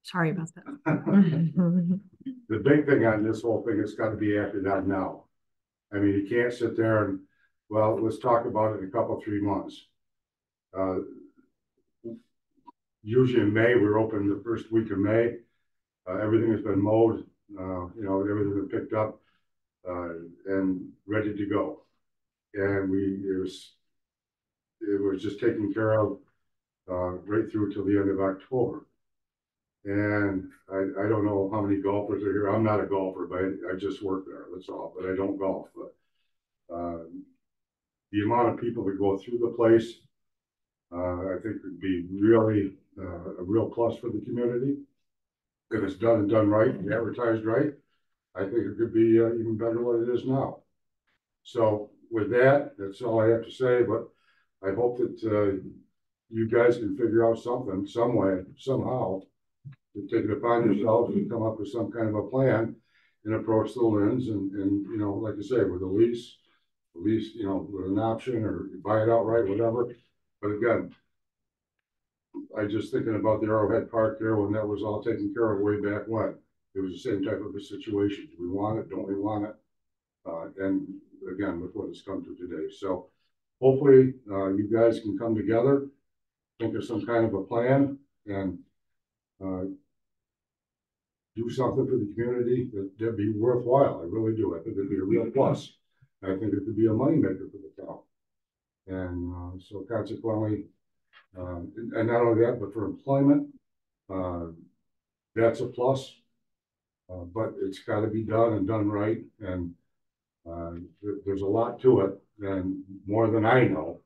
Sorry about that. The big thing on this whole thing has got to be acted on now. I mean, you can't sit there and, well, let's talk about it in a couple, 3 months. Usually in May, we're open the first week of May. Everything has been mowed, everything has been picked up and ready to go. And it was just taken care of right through till the end of October. And I don't know how many golfers are here. I'm not a golfer, but I just work there, that's all. But I don't golf. But the amount of people that go through the place, I think would be really a real plus for the community. If it's done and done right and advertised right, I think it could be even better than what it is now. So with that, that's all I have to say. But I hope that you guys can figure out something, some way, somehow, to take it upon yourselves and come up with some kind of a plan and approach the Linds and like I say, with a lease, with an option or buy it outright, whatever. But again, I just thinking about the Arrowhead Park there when that was all taken care of way back when. It was the same type of a situation. Do we want it? Don't we want it? And again, with what has come to today. So hopefully you guys can come together, think of some kind of a plan, and do something for the community that'd be worthwhile. I really do. I think it'd be a real plus. I think it could be a moneymaker for the town. And so consequently, and not only that, but for employment, that's a plus. But it's got to be done and done right. And there's a lot to it, and more than I know.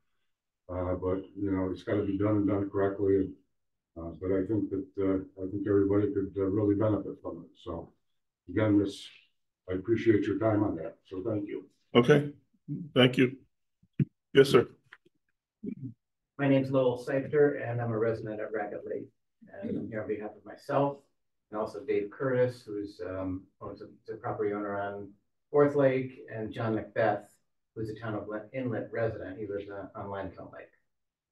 But it's got to be done and done correctly. And but I think that everybody could really benefit from it. So again, I appreciate your time on that. So thank you. Okay, thank you. Yes, sir. My name's Lowell Seifter, and I'm a resident at Ragged Lake. And I'm here on behalf of myself and also Dave Curtis, who's owns a property owner on Fourth Lake, and John Macbeth, who's a Town of Inlet resident. He lives on Lancome Lake.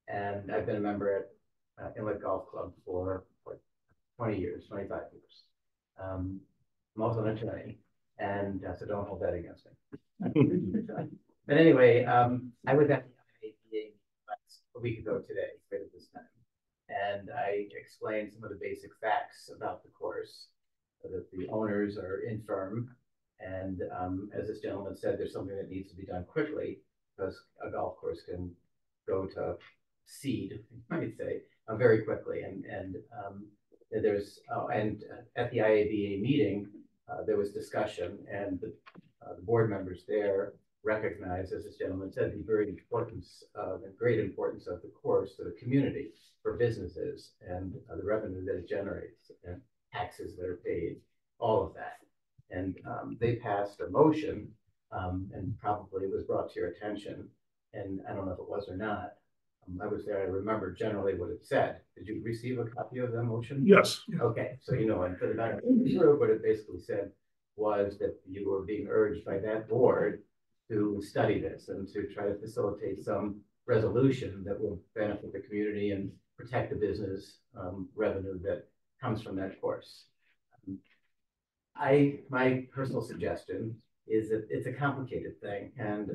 And I've been a member at Inlet Golf Club for 20 years, 25 years. I'm also an attorney, and so don't hold that against me. But anyway, I was at the IAPA a week ago today, right at this time, and I explained some of the basic facts about the course, so that the owners are infirm, and as this gentleman said, there's something that needs to be done quickly, because a golf course can go to seed, I might say, very quickly. And there's and at the IABA meeting, there was discussion, and the board members there recognized, as this gentleman said, the very importance and great importance of the course to the community, for businesses, and the revenue that it generates, and taxes that are paid, all of that. And they passed a motion, and probably it was brought to your attention, and I don't know if it was or not. I was there. I remember generally what it said. Did you receive a copy of that motion? Yes. Okay, so and for the back through, what it basically said was that you were being urged by that board to study this and to try to facilitate some resolution that will benefit the community and protect the business revenue that comes from that course. My personal suggestion is that it's a complicated thing, and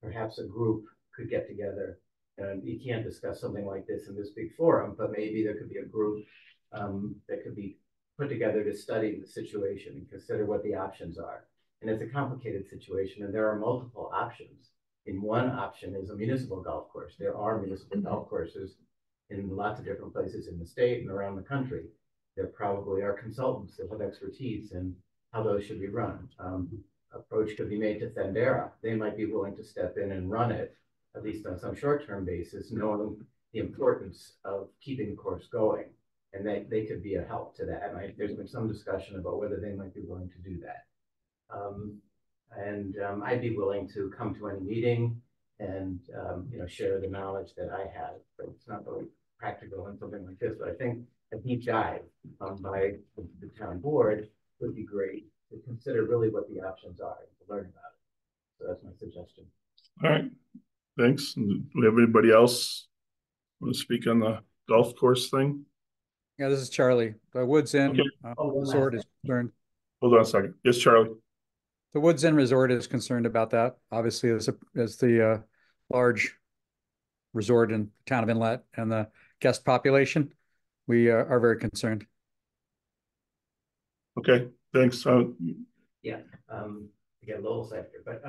perhaps a group could get together. And you can't discuss something like this in this big forum, but maybe there could be a group that could be put together to study the situation and consider what the options are. And it's a complicated situation, and there are multiple options. And one option is a municipal golf course. There are municipal golf courses in lots of different places in the state and around the country. There probably are consultants that have expertise in how those should be run. Approach could be made to Thendera. They might be willing to step in and run it, at least on some short-term basis, knowing the importance of keeping the course going. And they could be a help to that. And there's been some discussion about whether they might be willing to do that. I'd be willing to come to any meeting and share the knowledge that I have. But it's not really practical in something like this. But I think a deep dive by the town board would be great to consider really what the options are and to learn about it. So that's my suggestion. All right. Thanks. Do we have anybody else Want to speak on the golf course thing? Yeah, this is Charlie. The Woods Inn Okay. One Resort last is concerned. Hold on a second. Yes, Charlie. The Woods Inn Resort is concerned about that. Obviously, as the large resort in the town of Inlet and the guest population, we are very concerned. Okay, thanks. Yeah, again, Lowell sector, but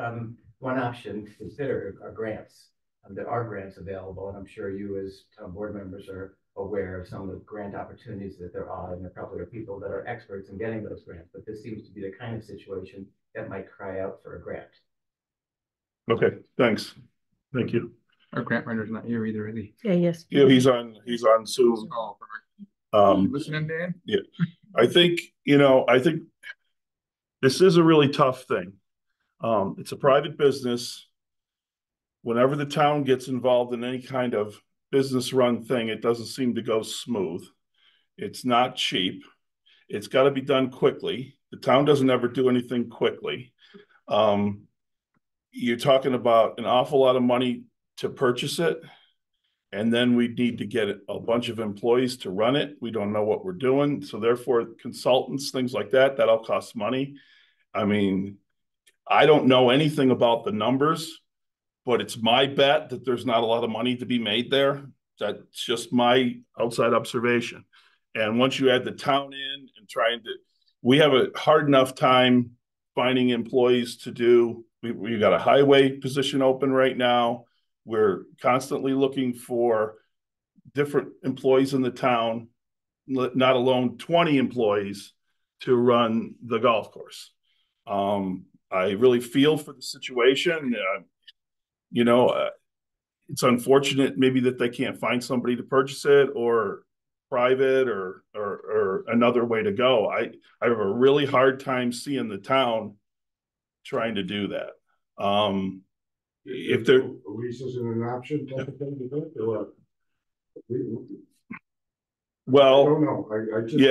one option to consider are grants. There are grants available, and I'm sure you as town board members are aware of some of the grant opportunities that there are, and there probably are people that are experts in getting those grants, but this seems to be the kind of situation that might cry out for a grant. Okay, thanks. Thank you. Our grant writer's not here either, is he? Yeah, yes. Yeah, he's on Zoom. Oh, perfect. Um, Listening, Dan? I think this is a really tough thing. It's a private business. Whenever the town gets involved in any kind of business run thing, it doesn't seem to go smooth. It's not cheap. It's got to be done quickly. The town doesn't ever do anything quickly. You're talking about an awful lot of money to purchase it. And then we need to get a bunch of employees to run it. We don't know what we're doing. So therefore, consultants, things like that all costs money. I mean, I don't know anything about the numbers, but it's my bet that there's not a lot of money to be made there. That's just my outside observation. And once you add the town in and we have a hard enough time finding employees to do. We got a highway position open right now. We're constantly looking for different employees in the town, not alone 20 employees to run the golf course. I really feel for the situation. It's unfortunate maybe that they can't find somebody to purchase it or private or another way to go. I have a really hard time seeing the town trying to do that. If there lease isn't an option, type of thing, you think, or what? well, I don't know. I just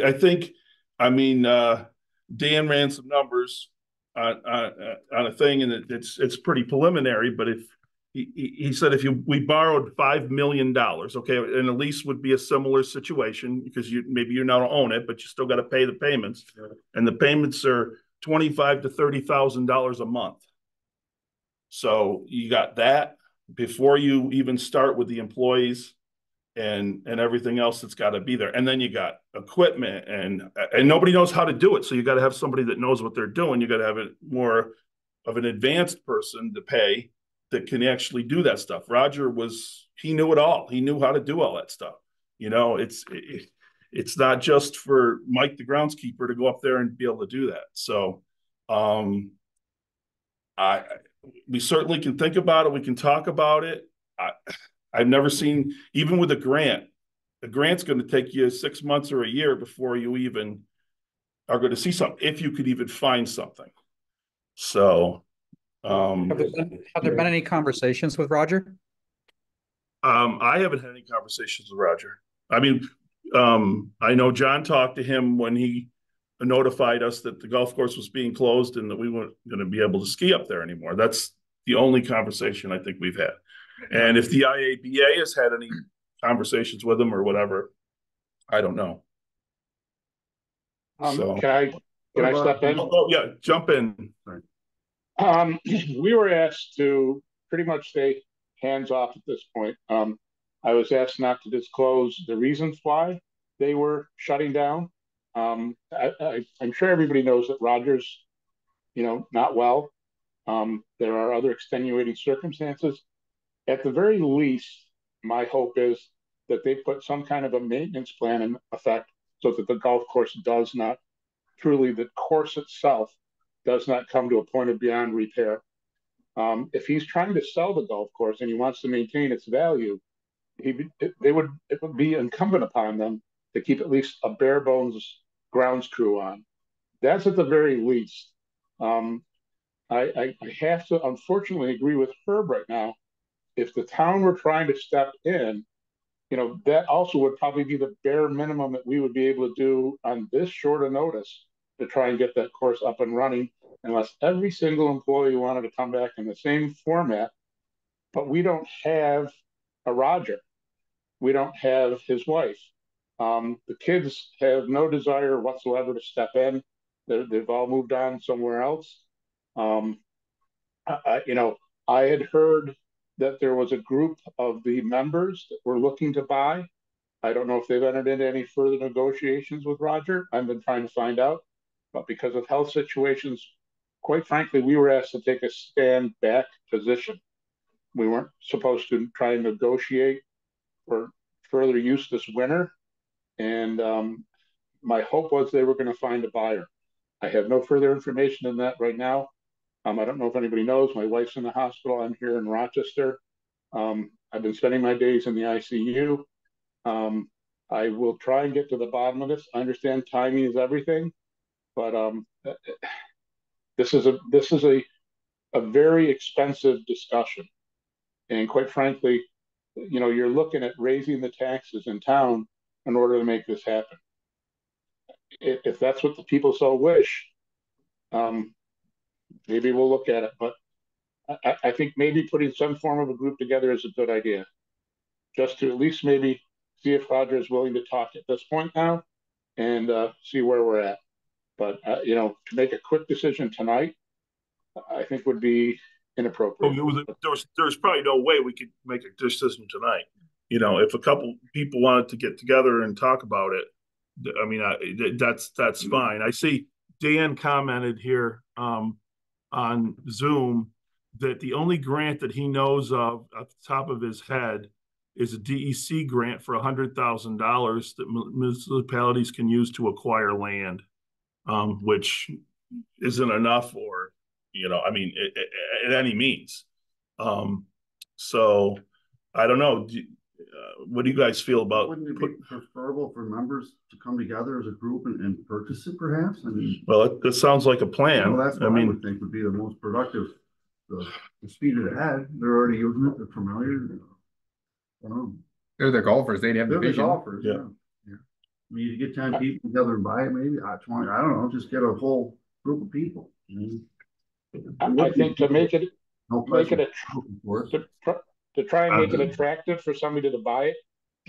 I think, I mean, Dan ran some numbers on a thing, and it's pretty preliminary. But if he said if we borrowed $5 million, okay, and a lease would be a similar situation because maybe you don't own it, but you still got to pay the payments, and the payments are $25,000 to $30,000 a month. So you got that before you even start with the employees and everything else that's got to be there. And then you got equipment and nobody knows how to do it. So you got to have somebody that knows what they're doing. You got to have more of an advanced person to pay that can actually do that stuff. Roger he knew it all. He knew how to do all that stuff. It's not just for Mike, the groundskeeper, to go up there and be able to do that. So, we certainly can think about it. We can talk about it. I've never seen, even with a grant's going to take you 6 months or a year before you even are going to see something, if you could even find something. So, Have there been any conversations with Roger? I haven't had any conversations with Roger. I mean, I know John talked to him when he notified us that the golf course was being closed and that we weren't going to be able to ski up there anymore. That's the only conversation I think we've had. And if the IABA has had any conversations with him or whatever, I don't know. So Can I step in? Oh yeah, jump in. We were asked to pretty much stay hands off at this point. I was asked not to disclose the reasons why they were shutting down. I'm sure everybody knows that Roger's, not well. There are other extenuating circumstances. At the very least, my hope is that they put some kind of a maintenance plan in effect so that the golf course the course itself does not come to a point of beyond repair. If he's trying to sell the golf course and he wants to maintain its value, it would be incumbent upon them to keep at least a bare bones grounds crew on. That's at the very least. I have to unfortunately agree with Herb right now. If the town were trying to step in, that also would probably be the bare minimum that we would be able to do on this short a notice to try and get that course up and running, unless every single employee wanted to come back in the same format. But we don't have a Roger. we don't have his wife. The kids have no desire whatsoever to step in. They've all moved on somewhere else. You know, I had heard that there was a group of the members that were looking to buy. I don't know if they've entered into any further negotiations with Roger. I've been trying to find out, but because of health situations, quite frankly, we were asked to take a stand back position. We weren't supposed to try and negotiate for further use this winter. And my hope was they were going to find a buyer. I have no further information than that right now. I don't know if anybody knows, my wife's in the hospital. I'm here in Rochester. I've been spending my days in the ICU. I will try and get to the bottom of this. I understand timing is everything, but this is a very expensive discussion. And quite frankly, you know, you're looking at raising the taxes in town in order to make this happen. If that's what the people so wish, maybe we'll look at it. But I think maybe putting some form of a group together is a good idea, just to at least maybe see if Roger is willing to talk at this point now and see where we're at. But, you know, to make a quick decision tonight, I think would be inappropriate. There's probably no way we could make a decision tonight. You know, if a couple people wanted to get together and talk about it, I mean, that's fine. I see Dan commented here on Zoom that the only grant that he knows of at the top of his head is a DEC grant for $100,000 that municipalities can use to acquire land, which isn't enough, or, you know, I mean, at any means. So I don't know. What do you guys feel about? Wouldn't it be preferable for members to come together as a group and purchase it, perhaps? I mean, well, that sounds like a plan. Well, that's what I would think would be the most productive. The speed it ahead. They're already using it. They're familiar. They're the golfers. They'd have the vision. Golfers. Yeah. I mean, you get 10 people together and buy it, maybe 20. I don't know. Just get a whole group of people. I think to make it to try and make it attractive for somebody to buy it,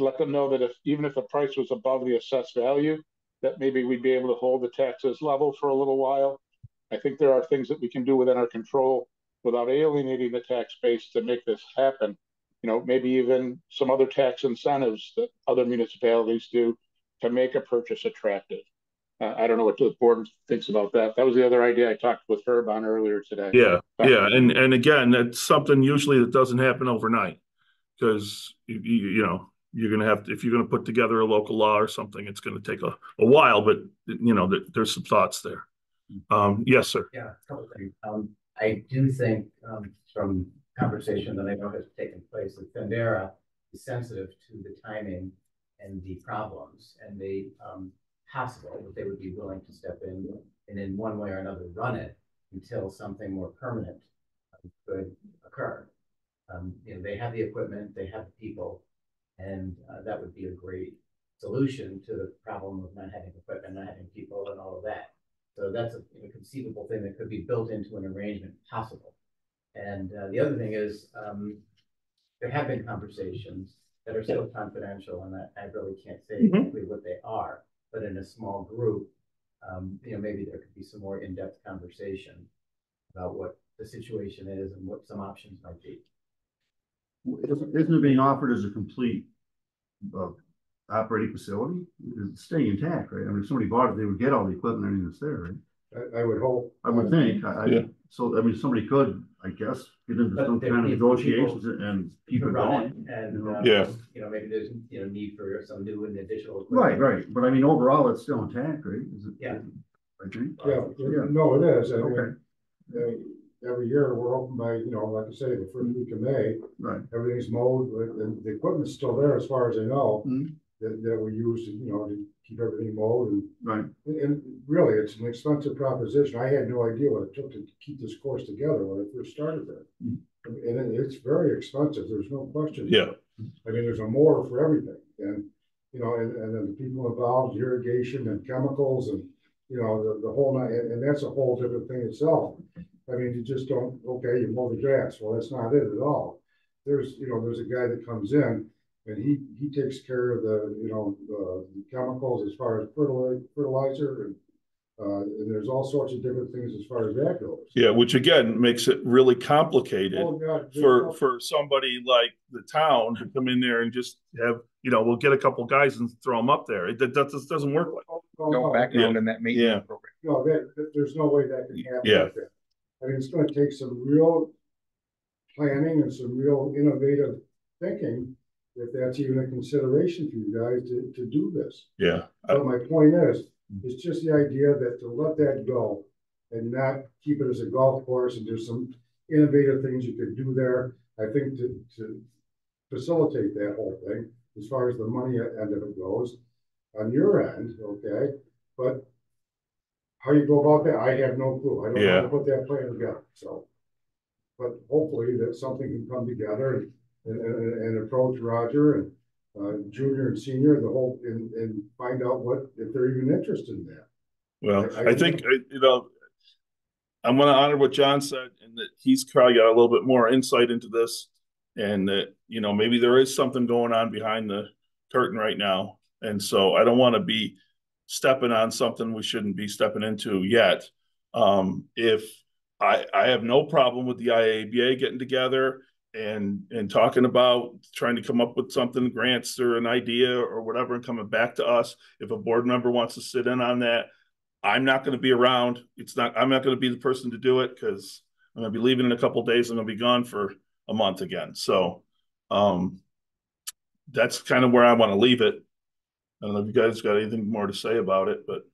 let them know that even if the price was above the assessed value, that maybe we'd be able to hold the taxes level for a little while. I think there are things that we can do within our control without alienating the tax base to make this happen. You know, maybe even some other tax incentives that other municipalities do to make a purchase attractive. I don't know what the board thinks about that. That was the other idea I talked with Herb on earlier today. Yeah. And again, that's something usually that doesn't happen overnight, because, you know, you're going to have to, if you're going to put together a local law or something, it's going to take a while, but, you know, there's some thoughts there. Yes, sir. Yeah, a couple things. I do think from conversation that I know has taken place that Fendera is sensitive to the timing and the problems and the possible that they would be willing to step in and in one way or another run it until something more permanent could occur. You know, they have the equipment, they have the people, and that would be a great solution to the problem of not having equipment, not having people, and all of that. So that's a conceivable thing that could be built into an arrangement possible. And the other thing is, there have been conversations that are still confidential, and I really can't say exactly what they are, but in a small group, you know, maybe there could be some more in-depth conversation about what the situation is and what some options might be. Isn't it being offered as a complete operating facility? It's staying intact, right? I mean, if somebody bought it, they would get all the equipment and everything that's there, right? I would hope. I would think. So, I mean, somebody could, I guess, get into some kind of negotiations and keep it going. And, you know, maybe there's, you know, need for some new and additional equipment. Right. But I mean, overall, it's still intact, right? Is it? Yeah. I think. Yeah. No, it is. Okay. Every year we're open by, you know, like I say, the first week of May. Right. Everything's mowed, and the equipment's still there as far as I know. That we use, you know, to keep everything mowed and really, it's an expensive proposition. I had no idea what it took to keep this course together when I first started there, and it's very expensive. There's no question. Yeah, I mean, there's a mower for everything, and you know, and then the people involved, irrigation and chemicals, and you know, the whole night, and that's a whole different thing itself. I mean, you just don't, okay, you mow the grass. Well, that's not it at all. There's a guy that comes in And he takes care of the, you know, the chemicals as far as fertilizer and there's all sorts of different things as far as that goes. Yeah, which again makes it really complicated Oh, God, for somebody like the town to come in there and just have, you know, we'll get a couple guys and throw them up there. That just doesn't work like that. No background in that Yeah. maintenance program. No, there's no way that can happen Yeah. like that. I mean, it's gonna take some real planning and some real innovative thinking, if that's even a consideration for you guys to do this. Yeah. But my point is, it's just the idea that to let that go and not keep it as a golf course, and there's some innovative things you could do there. I think to facilitate that whole thing, as far as the money end of it goes, on your end, okay? But how you go about that, I have no clue. I don't know how to put that plan together, so. But hopefully that something can come together and approach Roger and junior and senior, the whole, and find out what, if they're even interested in that. Well, I think, you know, I'm going to honor what John said, and that he's probably got a little bit more insight into this, and that, you know, maybe there is something going on behind the curtain right now. And so I don't want to be stepping on something we shouldn't be stepping into yet. If I have no problem with the IABA getting together and talking about trying to come up with something, grants or an idea or whatever, and coming back to us. If a board member wants to sit in on that, I'm not going to be around. I'm not going to be the person to do it, because I'm going to be leaving in a couple of days. I'm going to be gone for a month again. So that's kind of where I want to leave it. I don't know if you guys got anything more to say about it, but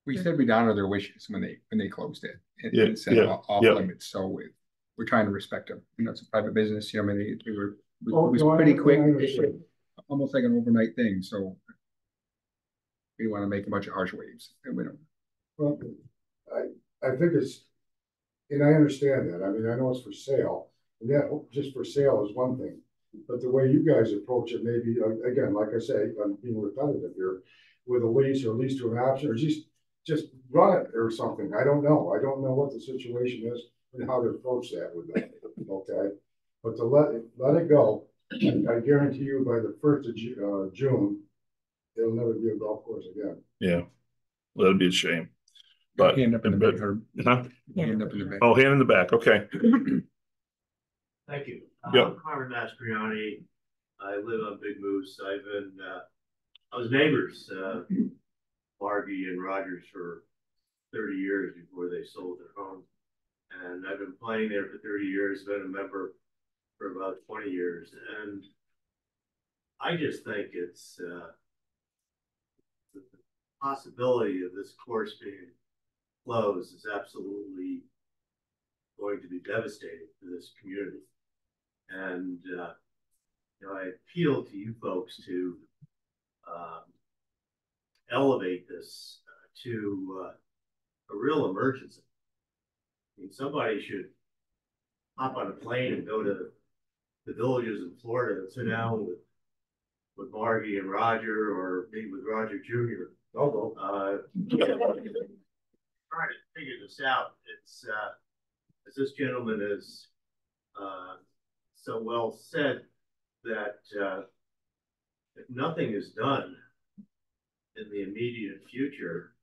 We said we'd honor their wishes when they closed it and set off limits. So we're trying to respect them. You know, it's a private business. You know, I mean, it was pretty quick, almost like an overnight thing. So we want to make a bunch of harsh waves, and we don't. Well, I think it's, and I understand that. I mean, I know it's for sale, and that just for sale is one thing. But the way you guys approach it, maybe, again, like I say, I'm being repetitive here, with a lease or lease to an option, or just run it or something. I don't know. I don't know what the situation is and how to approach that with them. Okay. But to let it go, I guarantee you by the 1st of June, it'll never be a golf course again. yeah, well, that'd be a shame. But Hand up in the back. Hand up in the back. Oh, hand in the back. Okay. Thank you. Yep. I'm Carmen Mastriani. I live on Big Moose. I was neighbors, Margie and Rogers, for 30 years before they sold their home. And I've been playing there for 30 years, been a member for about 20 years. And I just think it's the possibility of this course being closed is absolutely going to be devastating for this community. And you know, I appeal to you folks to elevate this to a real emergency. I mean, somebody should hop on a plane and go to the villages in Florida and sit down with Margie and Roger, or meet with Roger Jr. Trying to figure this out. It's as this gentleman has so well said, that if nothing is done in the immediate future,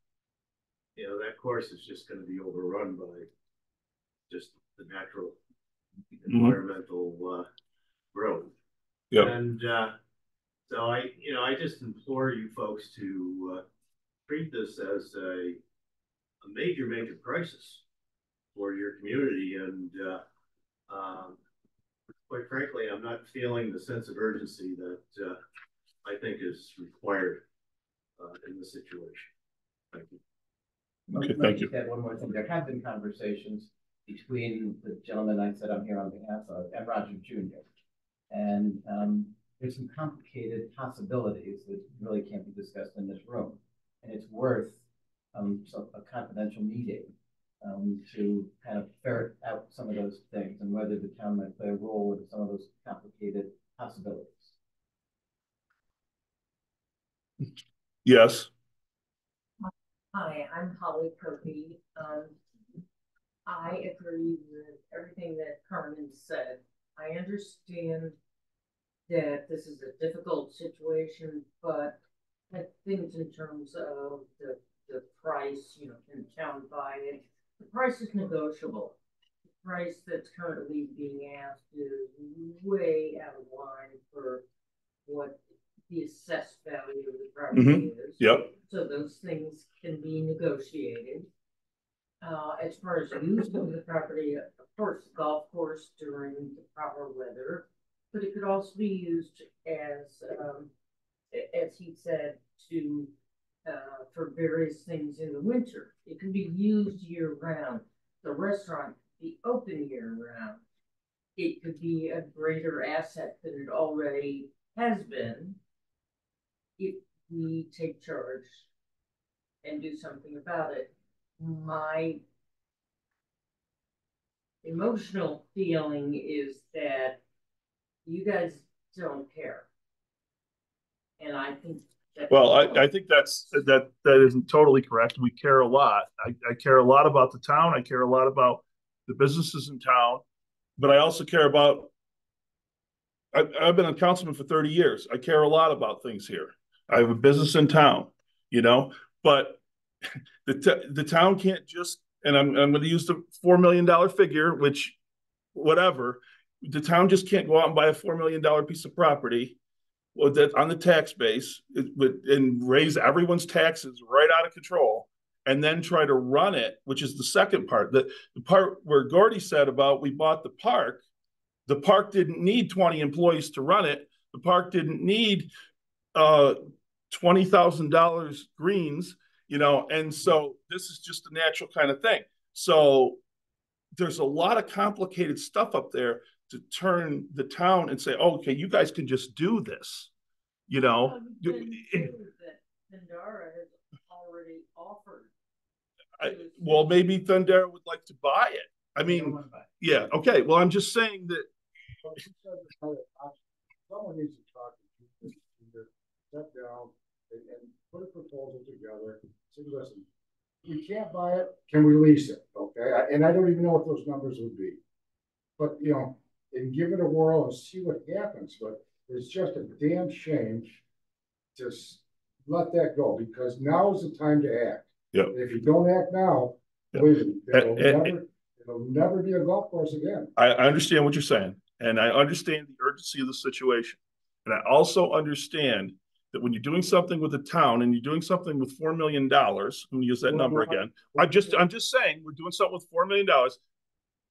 you know, that course is just going to be overrun by just the natural environmental growth. Yep. And so I just implore you folks to treat this as a major crisis for your community. And quite frankly, I'm not feeling the sense of urgency that I think is required in this situation. Thank you. Okay, thank you. Add one more thing. There have been conversations between the gentleman I said I'm here on behalf of and Roger Jr. And there's some complicated possibilities that really can't be discussed in this room. And it's worth a confidential meeting to kind of ferret out some of those things and whether the town might play a role in some of those complicated possibilities. Yes. Hi, I'm Holly Kirby. I agree with everything that Carmen said. I understand that this is a difficult situation, but I think in terms of the price, you know, can town buy it? The price is negotiable. The price that's currently being asked is way out of line for what the assessed value of the property is. Yep. So those things can be negotiated. As far as use of the property, of course, the golf course during the proper weather, but it could also be used as he said, to for various things in the winter. It can be used year round. The restaurant could be open year round. It could be a greater asset than it already has been if we take charge and do something about it. My emotional feeling is that you guys don't care. And I think well, I think that isn't totally correct. We care a lot. I care a lot about the town. I care a lot about the businesses in town, but I also care about, I've been a councilman for 30 years. I care a lot about things here. I have a business in town, you know, but the town can't just, and I'm going to use the $4 million figure, which whatever, the town just can't go out and buy a $4 million piece of property that on the tax base and raise everyone's taxes right out of control and then try to run it, which is the second part. The part where Gordy said about we bought the park didn't need 20 employees to run it. The park didn't need $20,000 greens, you know, and so this is just a natural kind of thing. So there's a lot of complicated stuff up there to turn the town and say, oh, okay, you guys can just do this, you know. that Thundara has already offered. Well, maybe Thundara would like to buy it. I mean, yeah, okay. Well, I'm just saying that someone needs to talk to you, sit down and put a proposal together. Say, listen, we can't buy it. Can we lease it? Okay, and I don't even know what those numbers would be, but you know, and give it a whirl and see what happens. But it's just a damn shame to let that go, because now is the time to act. Yep. If you don't act now, it'll never be a golf course again. I understand what you're saying, and I understand the urgency of the situation. And I also understand that when you're doing something with the town and you're doing something with $4 million, I'm going to use that number again. I'm just saying we're doing something with $4 million.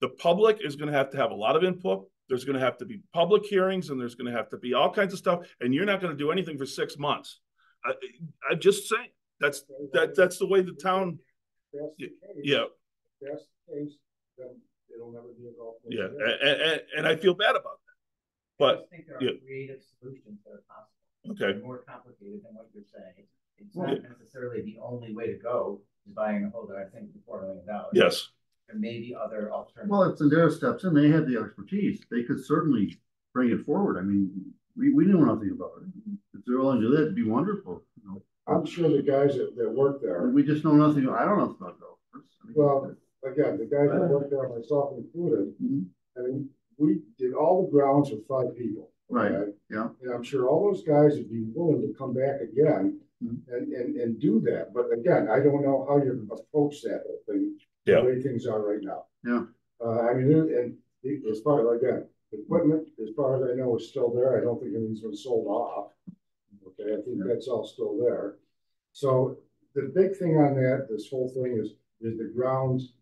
The public is going to have a lot of input. There's going to have to be public hearings, and there's going to have to be all kinds of stuff. And you're not going to do anything for 6 months. I'm just saying that's the way the town. That's the case. Yeah. If that's the case, then it'll never be a golf course. Yeah, and I feel bad about that. But I think there are creative solutions that are possible. Okay. They're more complicated than what you're saying. It's not necessarily the only way to go is buying a holder. I think $4 million. Yes. There may be other alternatives. Well, if Thundara steps in, they have the expertise. They could certainly bring it forward. I mean, we know nothing about it. If they're willing to do that, it'd be wonderful. You know? I'm sure the guys that work there. We just know nothing. I don't know about golf. Well, again, the guys that work there, myself included, I mean, we did all the grounds with 5 people. Right. Okay? Yeah. And I'm sure all those guys would be willing to come back again and do that. But again, I don't know how you're going to approach that whole thing. Yeah. The way things are right now. Yeah. I mean, and as far as again, equipment, as far as I know, is still there. I don't think anything's been sold off. Okay, I think that's all still there. So the big thing on that, this whole thing is the grounds,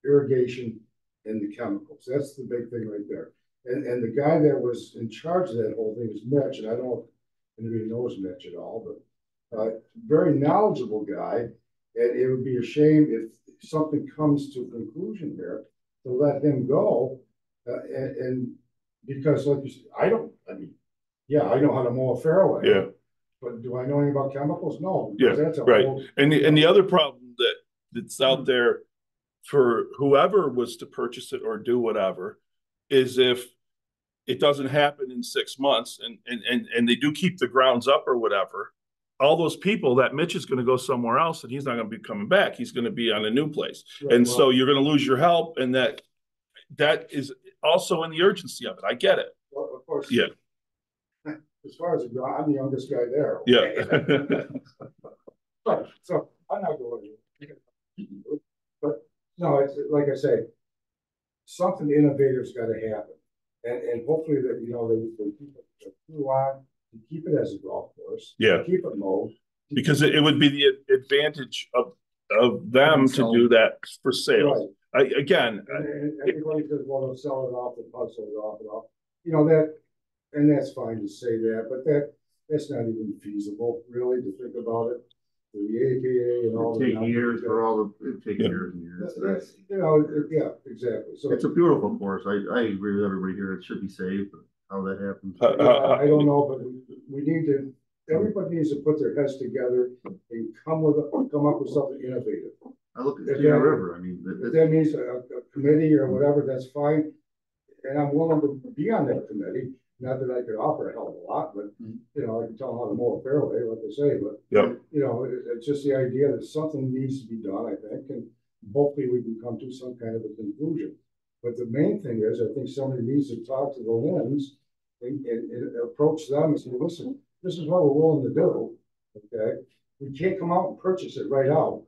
irrigation, and the chemicals. That's the big thing right there. And the guy that was in charge of that whole thing is Mitch, and I don't know if anybody knows Mitch at all, but very knowledgeable guy. And it would be a shame if something comes to a conclusion here to let him go. And because, like you said, I know how to mow a fairway. Yeah. But do I know anything about chemicals? No. Yeah. That's a right. whole, and the other problem that's out there for whoever was to purchase it or do whatever is if it doesn't happen in 6 months and they do keep the grounds up or whatever, all those people that Mitch is going to go somewhere else and he's not going to be coming back. He's going to be on a new place. Right, and so you're going to lose your help. And that is also in the urgency of it. I get it. Well, of course. Yeah. as far as, I'm the youngest guy there. Yeah. But, so, I'm not going to. But, no, it's, like I say, something innovator's gotta happen. And hopefully that, you know, they keep it through on, to keep it as a golf course. Yeah. To keep it mowed. Because it would be the advantage of them to do that for sales. Again, And everybody says, well, they'll sell it off, they'll sell it off and off. You know, that, and that's fine to say that, but that's not even feasible, really, to think about it. The APA and all. It'd take years for all the, it'd take years and years. That's, you know, yeah, exactly. So It's a beautiful course. I agree with everybody here. It should be saved, but how that happens. I don't know, but we need to, everybody needs to put their heads together and come up with something innovative. I look at Cedar River, I mean. If that means a committee or whatever, that's fine. And I'm willing to be on that committee. Not that I could offer a hell of a lot, but, you know, I can tell them how to mow a fairway, like they say, but, you know, it's just the idea that something needs to be done, I think, and hopefully we can come to some kind of a conclusion. But the main thing is, I think somebody needs to talk to the Lynns and approach them and say, listen, this is what we're willing to do, okay? We can't come out and purchase it right out,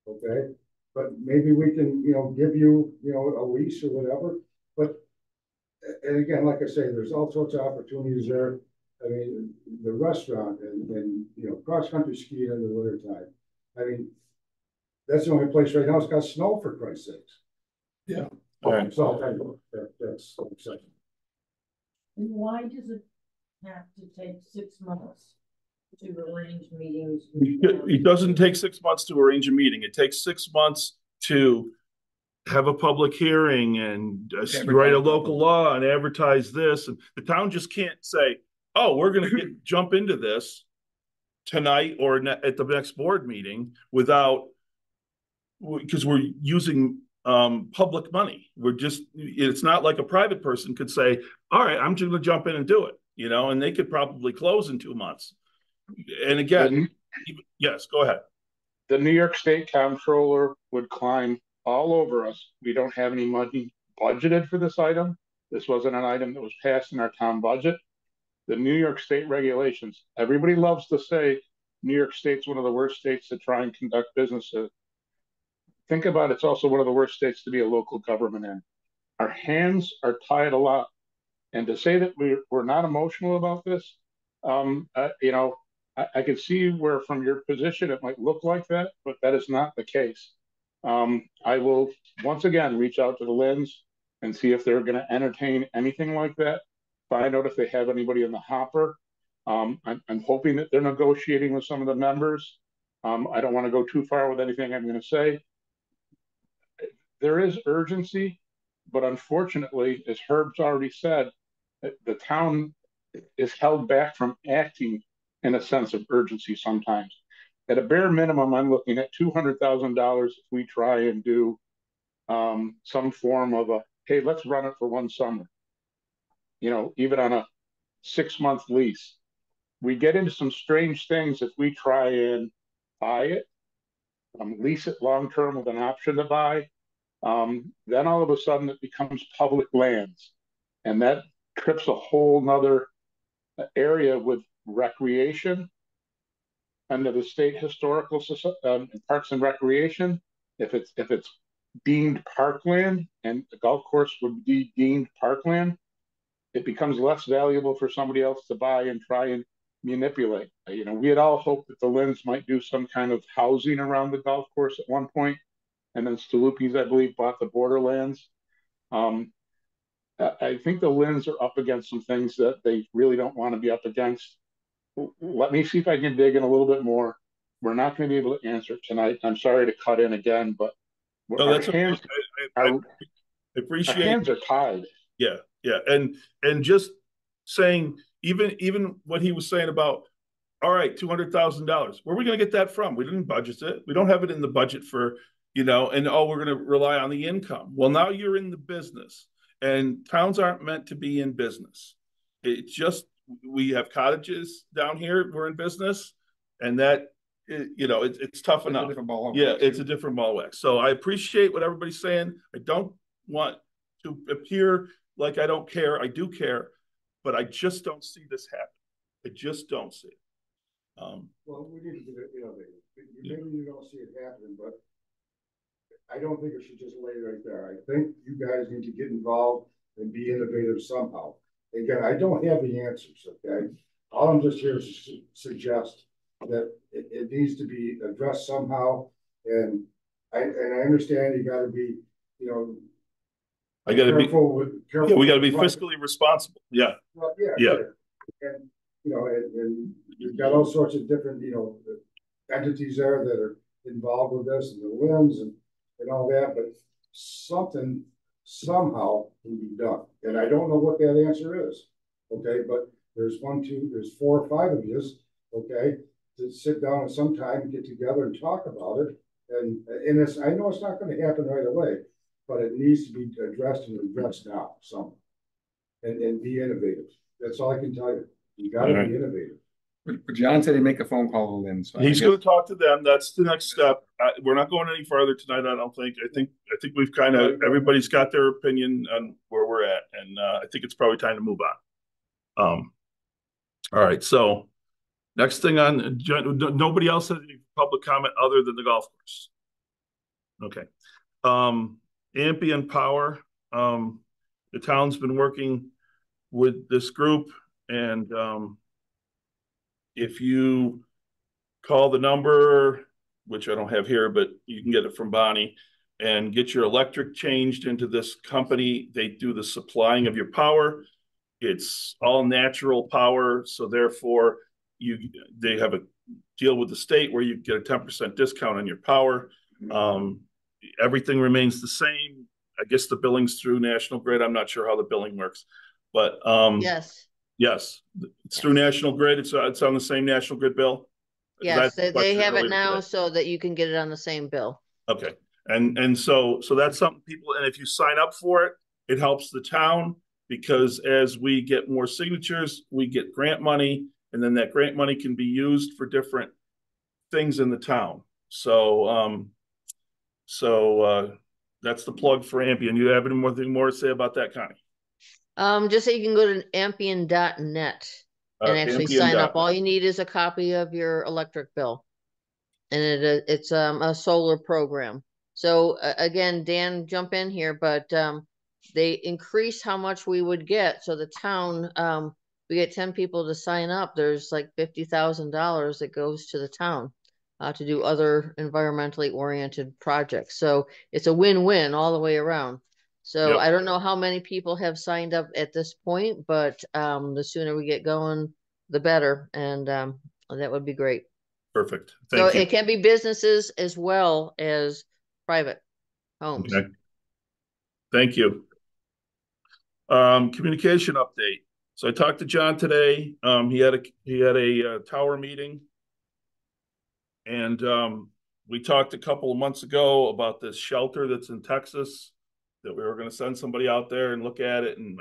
okay? But maybe we can, you know, give you, you know, a lease or whatever, but and again, like I say, there's all sorts of opportunities there. I mean, the restaurant and you know, cross-country skiing in the wintertime. I mean, that's the only place right now that's got snow, for Christ's sakes. Yeah. So that's exciting. And why does it have to take 6 months to arrange meetings? It doesn't take 6 months to arrange a meeting. It takes 6 months to have a public hearing and write a local law and advertise this. And the town just can't say, oh, we're going to jump into this tonight or at the next board meeting without, because we're using public money. It's not like a private person could say, all right, I'm just going to jump in and do it, you know, and they could probably close in 2 months. And again, yes, go ahead. The New York State Comptroller would climb all over us. We don't have any money budgeted for this item. This wasn't an item that was passed in our town budget. The New York State regulations, everybody loves to say New York State's one of the worst states to try and conduct business in. Think about it's also one of the worst states to be a local government in. Our hands are tied a lot. And to say that we're not emotional about this, you know, I can see where from your position it might look like that, but that is not the case. I will once again reach out to the Lynns and see if they're going to entertain anything like that. Find out if they have anybody in the hopper. I'm hoping that they're negotiating with some of the members. I don't want to go too far with anything I'm going to say. There is urgency, but unfortunately, as Herb's already said, the town is held back from acting in a sense of urgency sometimes. At a bare minimum, I'm looking at $200,000 if we try and do some form of hey, let's run it for one summer. You know, even on a 6-month lease. We get into some strange things if we try and buy it, lease it long-term with an option to buy. Then all of a sudden it becomes public lands. And that trips a whole nother area with recreation under the state historical parks and recreation. If it's deemed parkland and the golf course would be deemed parkland, it becomes less valuable for somebody else to buy and try and manipulate. You know, we had all hoped that the Lynns might do some kind of housing around the golf course at one point, and then Staluppi's, I believe, bought the borderlands. I think the Lynns are up against some things that they really don't want to be up against. Let me see if I can dig in a little bit more. We're not going to be able to answer it tonight. I'm sorry to cut in again, but no, that's hands, I appreciate. Our hands are tied. Yeah, yeah, and just saying, even what he was saying about, all right, $200,000. Where are we going to get that from? We didn't budget it. We don't have it in the budget for, you know, and we're going to rely on the income. Well, now you're in the business, and towns aren't meant to be in business. It's just, we have cottages down here. We're in business, and that, you know, it's tough enough. Yeah, it's a different ball wax. So I appreciate what everybody's saying. I don't want to appear like I don't care. I do care, but I just don't see this happen. I just don't see it. Well, we need to get it innovative. Maybe you don't see it happening, but I don't think it should just lay right there. I think you guys need to get involved and be innovative somehow. Again, I don't have the answers, okay? All I'm just here is to suggest that it needs to be addressed somehow. And I understand you gotta be, you know, I gotta be careful. Yeah, we gotta be fiscally responsible. Yeah. Well, yeah. Yeah. And, you know, and you've got all sorts of different, you know, entities there that are involved with this and the winds and all that, but something somehow can be done. And I don't know what that answer is. Okay, but there's 4 or 5 of you, okay, to sit down at some time, get together and talk about it. And it's, I know it's not going to happen right away, but it needs to be addressed and addressed now, somehow. And be innovative. That's all I can tell you. You got to be innovative. But John said he'd make a phone call to Lynn. So He's going to talk to them. That's the next step. We're not going any farther tonight, I don't think. I think we've kind of, everybody's got their opinion on where we're at. And I think it's probably time to move on. All right. So next thing on, nobody else has any public comment other than the golf course. Okay. Ampion Power. The town's been working with this group, and if you call the number, which I don't have here, but you can get it from Bonnie, and get your electric changed into this company, they do the supplying of your power. It's all natural power, so therefore they have a deal with the state where you get a 10% discount on your power. Everything remains the same. I guess the billing's through National Grid. I'm not sure how the billing works, but yes, it's through National Grid. It's on the same National Grid bill. Yes, they have it now so that you can get it on the same bill. Okay, and so that's something people, and if you sign up for it, it helps the town, because as we get more signatures, we get grant money, and then that grant money can be used for different things in the town. So that's the plug for Ampion. You have anything more to say about that, Connie? Just so you can go to ampion.net and actually sign up. All you need is a copy of your electric bill, and it's a solar program. So again, Dan, jump in here, but they increase how much we would get. So the town, we get 10 people to sign up. There's like $50,000 that goes to the town to do other environmentally oriented projects. So it's a win-win all the way around. So I don't know how many people have signed up at this point, but the sooner we get going, the better. And that would be great. Perfect. Thank you. It can be businesses as well as private homes. Okay. Thank you. Communication update. So I talked to John today. He had a tower meeting, and we talked a couple of months ago about this shelter that's in Texas, that we were going to send somebody out there and look at it. And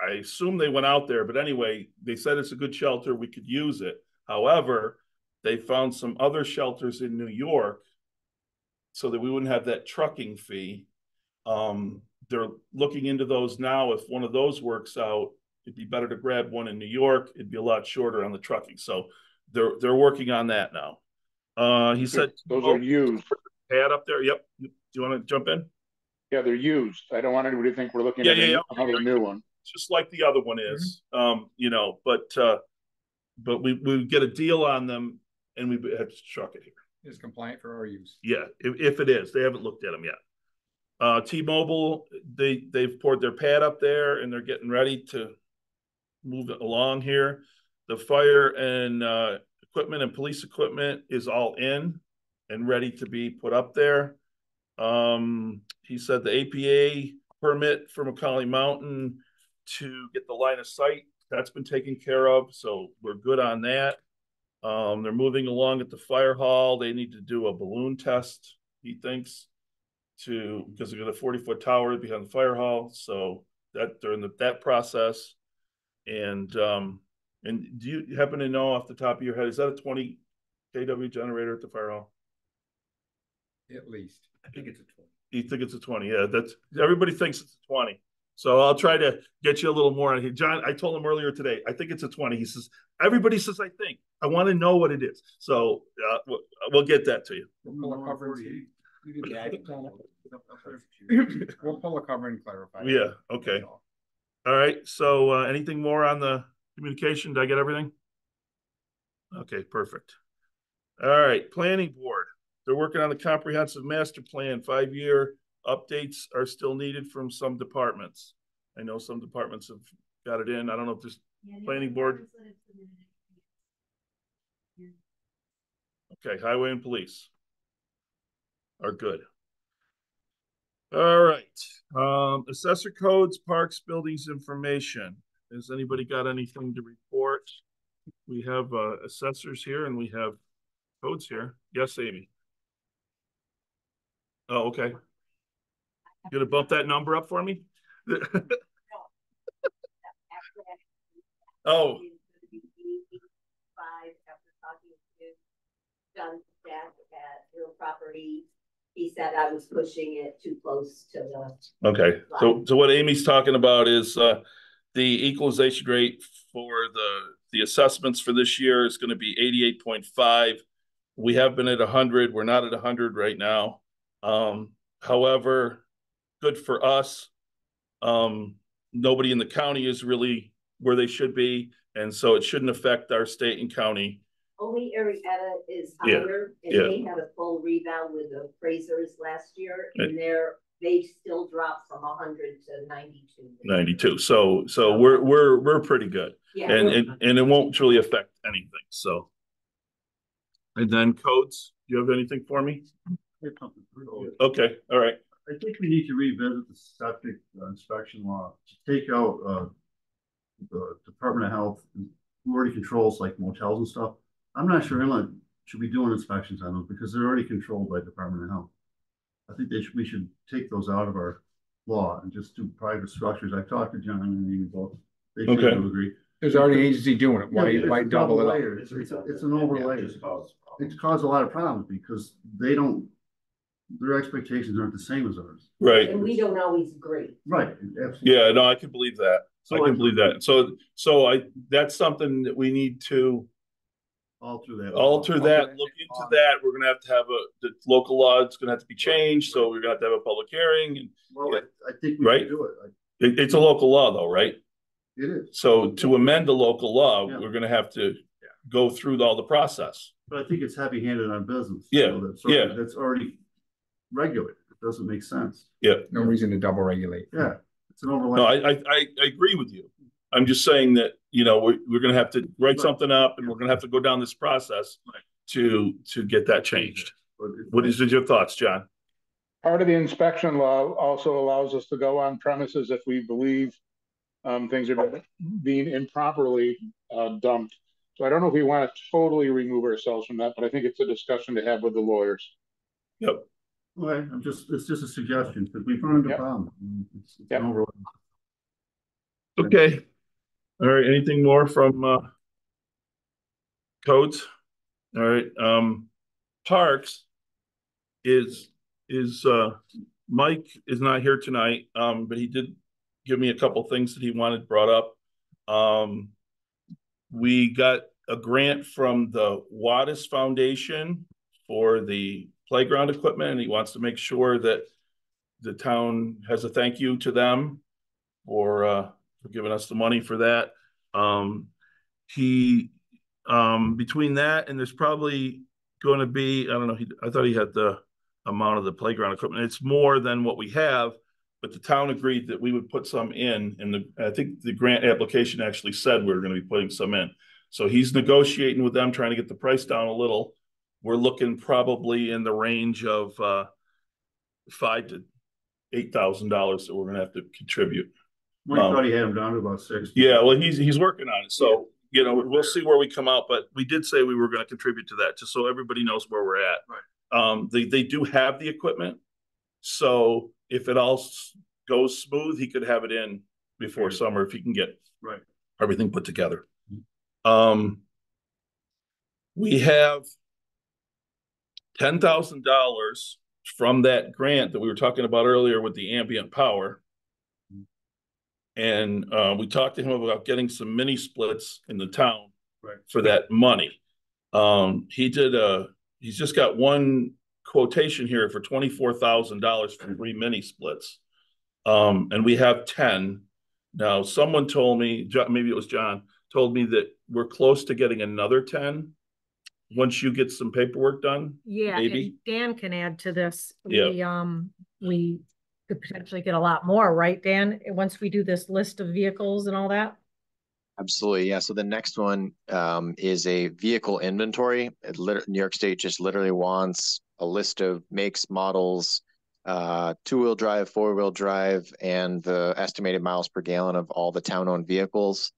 I assume they went out there, but anyway, they said it's a good shelter. We could use it. However, they found some other shelters in New York so that we wouldn't have that trucking fee. They're looking into those now. If one of those works out, it'd be better to grab one in New York. It'd be a lot shorter on the trucking. So they're working on that now. He said those are used. Pad up there. Yep. Do you want to jump in? Yeah, they're used. I don't want anybody to think we're looking at another new one. Just like the other one is, you know, but we get a deal on them, and we have to truck it here. It's compliant for our use. Yeah, if it is. They haven't looked at them yet. T-Mobile, they've poured their pad up there, and they're getting ready to move it along here. The fire and equipment and police equipment is all in and ready to be put up there. He said the APA permit for Macaulay Mountain to get the line of sight, that's been taken care of, so we're good on that. They're moving along at the fire hall. They need to do a balloon test, he thinks, because they've got a 40-foot tower behind the fire hall, so that they're in that process. And do you happen to know off the top of your head, is that a 20 kW generator at the fire hall? At least. I think it's a 20. You think it's a 20? Yeah, everybody thinks it's a 20. So I'll try to get you a little more on here. John, I told him earlier today, I think it's a 20. He says, everybody says, I think. I want to know what it is. So we'll get that to you. We'll pull a cover and clarify. Yeah, okay. All right, so anything more on the communication? Did I get everything? Okay, perfect. All right, planning board. They're working on the comprehensive master plan. 5-year updates are still needed from some departments. I know some departments have got it in. I don't know if there's planning board. Okay, highway and police are good. All right. Assessor codes, parks, buildings, information. Has anybody got anything to report? We have assessors here and we have codes here. Yes, Amy. Oh, okay. You gonna bump that number up for me? Oh. After talking to John Stack at Real Property, he said I was pushing it too close to the. Okay, so what Amy's talking about is the equalization rate for the assessments for this year is going to be 88.5. We have been at 100. We're not at 100 right now. However, good for us. Nobody in the county is really where they should be, and so it shouldn't affect our state and county. Only Arietta is higher, and they had a full rebound with the appraisers last year, and they still dropped from 100 to 92. 92. So we're pretty good, yeah, and it won't really affect anything. So, and then codes. Do you have anything for me? Okay, all right. I think we need to revisit the septic inspection law to take out the Department of Health, who already controls like motels and stuff. I'm not sure Inlet should be doing inspections on those because they're already controlled by Department of Health. I think we should take those out of our law and just do private structures. I've talked to John and Amy both. They seem to agree. There's already an agency doing it. Why double it up? It's an overlay. It's caused a lot of problems because their expectations aren't the same as ours. Right. And we don't always agree. Right. Absolutely. Yeah, no, I can believe that. So I can believe that. So that's something that we need to alter that, look into that. We're gonna have to have the local law. It's gonna have to be changed. So we're gonna have to have a public hearing. And I think we should do it. It's a local law, though, right? It is. So to amend the local law, we're gonna have to go through all the process. But I think it's heavy-handed on business. Yeah, that's already regulated. It doesn't make sense. Yeah, no reason to double regulate. Yeah, it's an overlay. No, I agree with you. I'm just saying that we're going to have to write something up, and we're going to have to go down this process to get that changed. What is your thoughts, John? Part of the inspection law also allows us to go on premises if we believe things are being improperly dumped. So I don't know if we want to totally remove ourselves from that, but I think it's a discussion to have with the lawyers. Yep. Well, it's just a suggestion because we've run into problems. It's an overlay. Okay. All right. Anything more from codes? All right. Parks is Mike is not here tonight, but he did give me a couple things that he wanted brought up. We got a grant from the Wattis Foundation for the playground equipment, and he wants to make sure that the town has a thank you to them for giving us the money for that. Between that and there's probably going to be, I don't know, I thought he had the amount of the playground equipment. It's more than what we have, but the town agreed that we would put some in, and I think the grant application actually said we were going to be putting some in. So he's negotiating with them, trying to get the price down a little. We're looking probably in the range of $5,000 to $8,000 that we're going to have to contribute. I thought he had him down to about 6. Yeah, well, he's working on it. So, we'll see where we come out, but we did say we were going to contribute to that just so everybody knows where we're at. Right. They do have the equipment. So if it all goes smooth, he could have it in before summer if he can get everything put together. We have $10,000 from that grant that we were talking about earlier with the ambient power. And we talked to him about getting some mini splits in the town Right. for that money. He's just got one quotation here for $24,000 for 3 mini splits. And we have 10. Now, someone told me, maybe it was John, told me that we're close to getting another 10 once you get some paperwork done. Yeah, maybe. and Dan can add to this. Yeah. We could potentially get a lot more, right, Dan? Once we do this list of vehicles and all that? Absolutely, yeah. So the next one is a vehicle inventory. New York State just literally wants a list of makes, models, 2-wheel drive, 4-wheel drive, and the estimated miles per gallon of all the town-owned vehicles.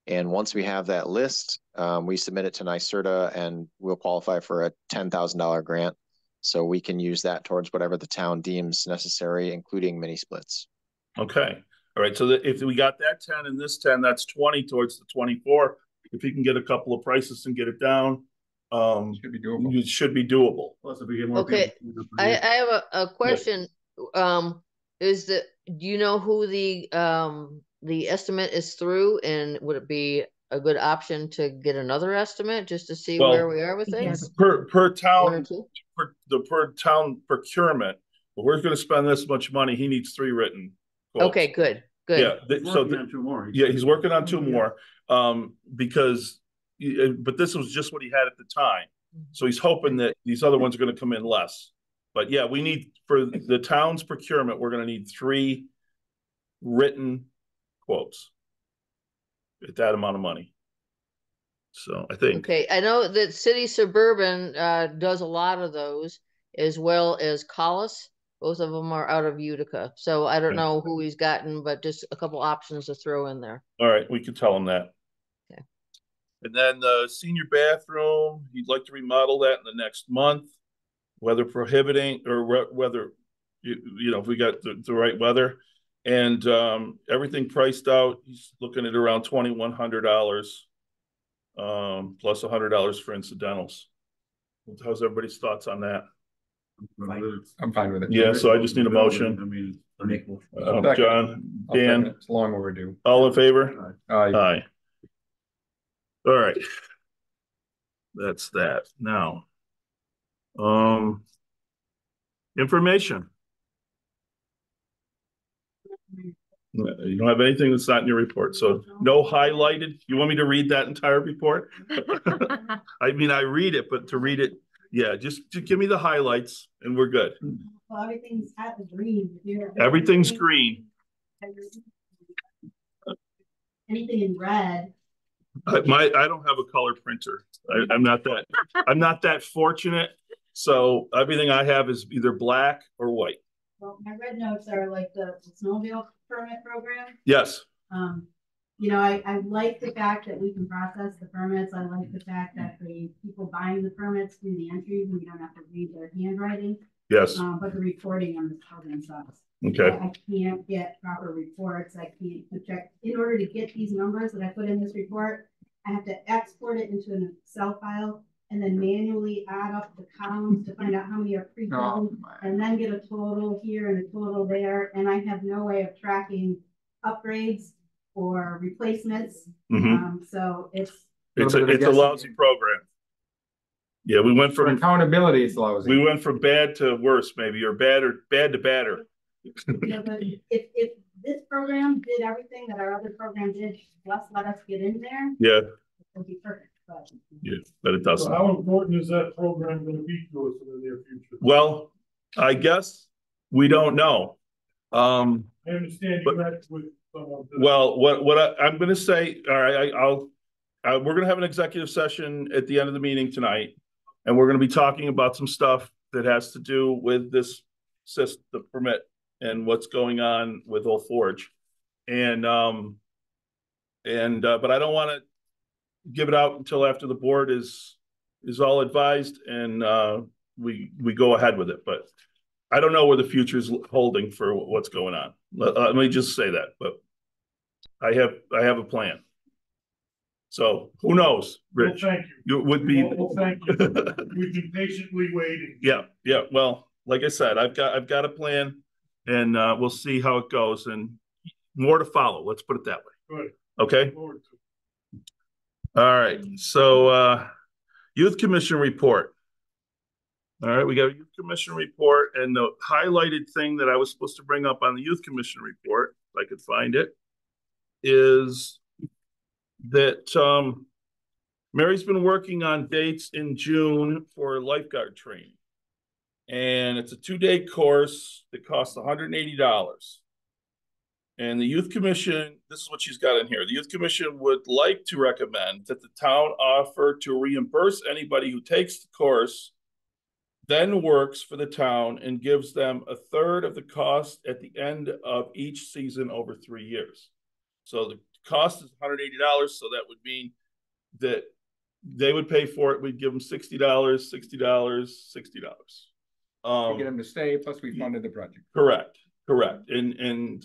And once we have that list, we submit it to NYSERDA and we'll qualify for a $10,000 grant. So we can use that towards whatever the town deems necessary, including mini splits. Okay. All right. So if we got that 10 and this 10, that's 20 towards the 24. If you can get a couple of prices and get it down, Should be doable. it should be doable. Plus, if we get more Okay, people. I have a question. Do you know who the estimate is through, and would it be a good option to get another estimate just to see where we are with things? Per One or town, two? per town procurement, if we're going to spend this much money, he needs 3 written quotes. Okay, good. Yeah. He's working on 2 more. He's working on 2 more. Because, but this was just what he had at the time. So he's hoping that these other ones are going to come in less. But yeah, we need, for the town's procurement, we're going to need 3 written quotes at that amount of money. So I think. Okay, I know that City Suburban does a lot of those, as well as Collis. Both of them are out of Utica. So I don't know who he's gotten, but just a couple options to throw in there. All right, we can tell him that. Okay. And then the senior bathroom, he'd like to remodel that in the next month, weather prohibiting, or whether, you know, if we got the right weather. And everything priced out, he's looking at around $2,100, plus $100 for incidentals. How's everybody's thoughts on that? I'm fine with it. Yeah, so I just need a motion. I mean, unequal. John, Dan, It's long overdue. all in favor? Aye. Aye. All right. That's that. Now, information. You don't have anything that's not in your report. So no highlighted. You want me to read that entire report? I mean, I read it, but to read it, yeah, just give me the highlights and we're good. Well, everything's at the green. Everything's green. Anything in red. I don't have a color printer. I'm not that fortunate. So everything I have is either black or white. Well, my red notes are like the snowmobile permit program. Yes. You know, I like the fact that we can process the permits. I like the fact that the people buying the permits do the entries and we don't have to read their handwriting. Yes. But the reporting on the program sucks. Okay. I can't get proper reports. I can't check. In order to get these numbers that I put in this report, I have to export it into an Excel file and then manually add up the columns to find out how many are pre-filled, and then get a total here and a total there. And I have no way of tracking upgrades or replacements. So it's a lousy program. Yeah, we went from accountability. It's lousy. We went from bad to worse, maybe, or bad to badder. Yeah, but if this program did everything that our other program did, just let us get in there. Yeah, it would be perfect. But yeah, but it doesn't. So how important is that program going to be to us in the near future? Well, I guess we don't know. I understand you met with someone today. Well, what I'm going to say, all right, we're going to have an executive session at the end of the meeting tonight, and we're going to be talking about some stuff that has to do with this system, the permit, and what's going on with Old Forge, but I don't want to give it out until after the board is all advised and we go ahead with it. But I don't know where the future is holding for what's going on. Let me just say that. But I have a plan. So who knows, Rich? Well, thank you. You would be. Well, thank you. We've been patiently waiting. Yeah. Well, like I said, I've got a plan, and we'll see how it goes. And more to follow. Let's put it that way. Good. Okay. Forward to All right. So Youth Commission report. All right, we got a Youth Commission report, and the highlighted thing that I was supposed to bring up on the Youth Commission report, if I could find it, is that Mary's been working on dates in June for lifeguard training. And it's a 2-day course that costs $180. And the Youth Commission, this is what she's got in here. The Youth Commission would like to recommend that the town offer to reimburse anybody who takes the course, then works for the town, and gives them a third of the cost at the end of each season over 3 years. So the cost is $180. So that would mean that they would pay for it. We'd give them $60, $60, $60. We get them to stay, plus we funded the project. Correct. And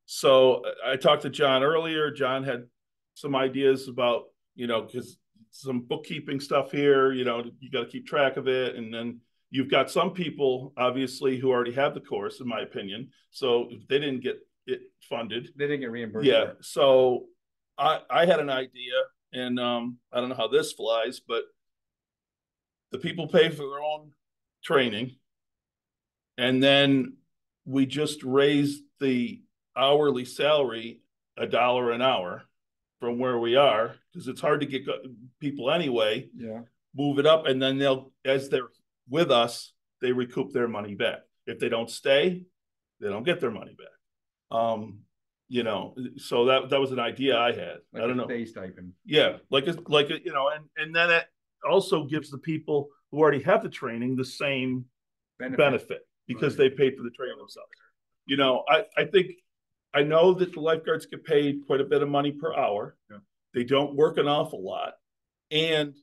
so I talked to John earlier. John had some ideas about, because some bookkeeping stuff here, you got to keep track of it. And then you've got some people, obviously, who already have the course, in my opinion. So if they didn't get it funded. They didn't get reimbursed. Yeah. So I had an idea, and I don't know how this flies, but the people pay for their own training, and then we just raised the hourly salary $1 an hour from where we are, because it's hard to get people anyway. Yeah. Move it up, and then as they're with us, they recoup their money back. If they don't stay, they don't get their money back. So that was an idea I had. Like I don't know. Day stipend. Yeah, and then it also gives the people who already have the training the same benefit because they paid for the training themselves. I know that the lifeguards get paid quite a bit of money per hour. Yeah. They don't work an awful lot, and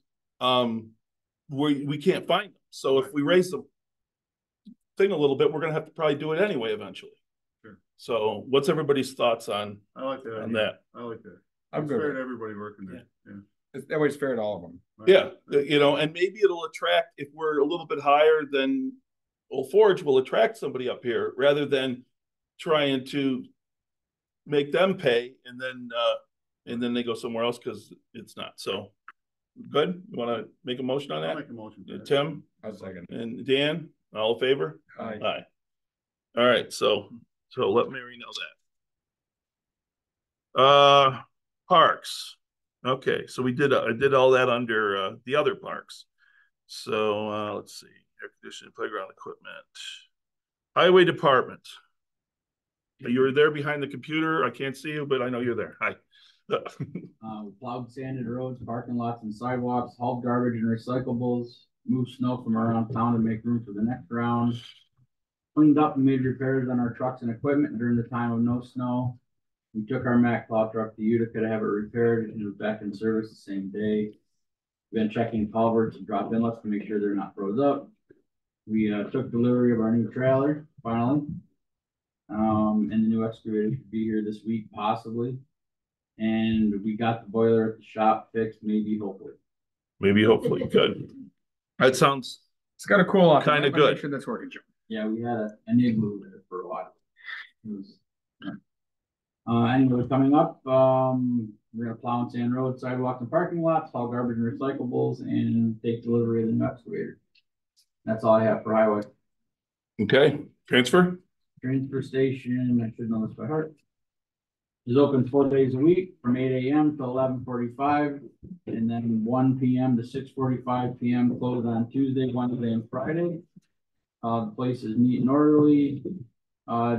we can't find them. So if we raise the thing a little bit, we're going to have to probably do it anyway eventually. Sure. So what's everybody's thoughts on I like that. on that? I like that. I'm It's good. fair to everybody working there. Yeah. That way it's fair to all of them. Right. Yeah, and maybe it'll attract, if we're a little bit higher than Old Forge, will attract somebody up here rather than trying to make them pay and then they go somewhere else because it's not. So good. You want to make a motion on I'll that? make a motion. for that. Tim I'll second. and Dan, all in favor? Aye. Aye. All right, so let Mary know that. Parks. Okay, so I did all that under the other parks. So let's see. Air conditioning, playground equipment. Highway department. You were there behind the computer. I can't see you, but I know you're there. Hi. Plowed sanded roads, parking lots and sidewalks, hauled garbage and recyclables, moved snow from around town to make room for the next round. Cleaned up and made repairs on our trucks and equipment during the time of no snow. We took our Mack plow truck to Utica to have it repaired, and it was back in service the same day. We've been checking culverts and drop inlets to make sure they're not froze up. We took delivery of our new trailer, finally. And the new excavator should be here this week, possibly. And we got the boiler at the shop fixed, maybe, hopefully. Good. That sounds. It's got a cool off. Kind of good. Make sure that's working, Joe. Yeah, we had an igloo there for a while. Anyway, coming up, we're gonna plow and sand roads, sidewalks and parking lots, haul garbage and recyclables, and take delivery of the new excavator. That's all I have for highway. Okay, transfer station, I should know this by heart, is open 4 days a week from 8 a.m. to 11:45, and then 1 p.m. to 6:45 p.m. closed on Tuesday, Wednesday, and Friday. The place is neat and orderly.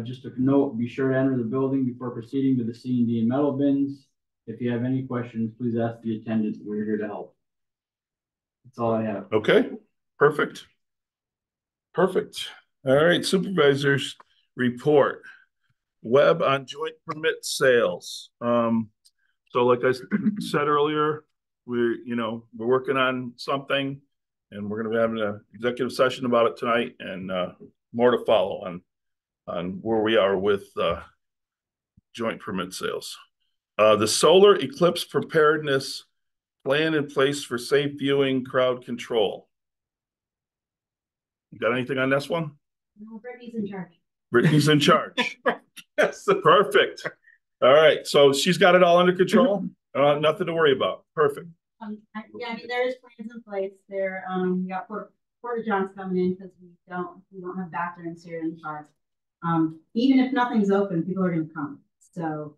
Just a note, be sure to enter the building before proceeding to the C&D and metal bins. If you have any questions, please ask the attendant. We're here to help. That's all I have. Okay, perfect. All right, supervisors report. Web on joint permit sales. So like I said earlier, we're working on something, and we're going to be having an executive session about it tonight, and more to follow on where we are with joint permit sales. The solar eclipse preparedness plan in place for safe viewing, crowd control. You got anything on this one? No, Brittany's in charge. Brittany's in charge. Yes, perfect. All right, so she's got it all under control. Nothing to worry about. Perfect. Yeah, I mean, there is plans in place there. We got Porta Johns coming in because we don't have bathrooms here in the park. Even if nothing's open, people are gonna come. So,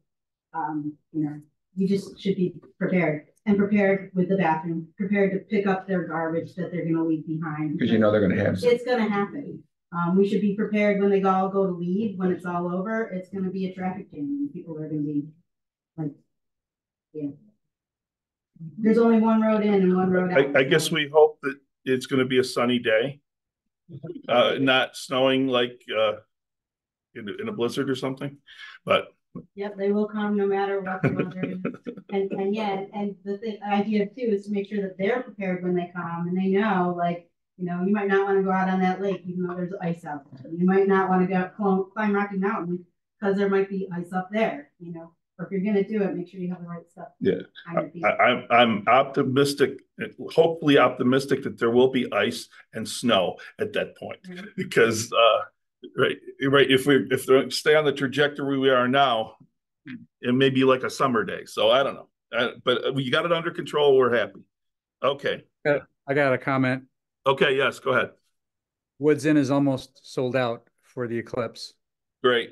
you know, you just should be prepared with the bathroom, prepared to pick up their garbage that they're gonna leave behind. Because you know they're gonna have some. It's gonna happen. We should be prepared when they all go to leave, when it's all over, it's gonna be a traffic jam and people are gonna be like, yeah. There's only one road in and one road out. I guess we hope that it's going to be a sunny day, not snowing like in a blizzard or something. But yep, they will come no matter what the weather is. And yeah, and the idea too is to make sure that they're prepared when they come and they know, like, you know, you might not want to go out on that lake even though there's ice out there. You might not want to go climb Rocky Mountain because there might be ice up there, you know. Or if you're going to do it, make sure you have the right stuff. Yeah, I'm optimistic, hopefully optimistic that there will be ice and snow at that point, because right, if they stay on the trajectory we are now, it may be like a summer day. So I don't know, but we got it under control. We're happy. Okay, I got a comment. Okay, yes, go ahead. Woods Inn is almost sold out for the eclipse. Great.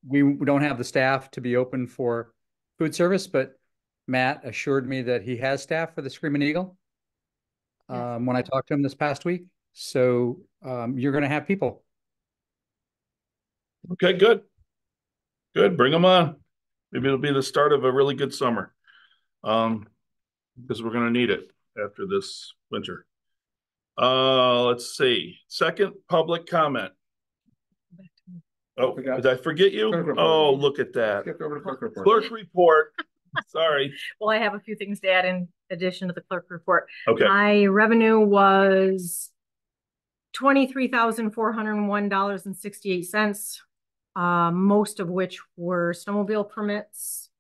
We don't have the staff to be open for food service, but Matt assured me that he has staff for the Screaming Eagle when I talked to him this past week. So you're going to have people. Okay, good. Bring them on. Maybe it'll be the start of a really good summer, because we're going to need it after this winter. Let's see. Second public comment. Oh, did I forget you? Oh, look at that. Clerk report. Sorry. Well, I have a few things to add in addition to the clerk report. Okay. My revenue was $23,401.68. Most of which were snowmobile permits.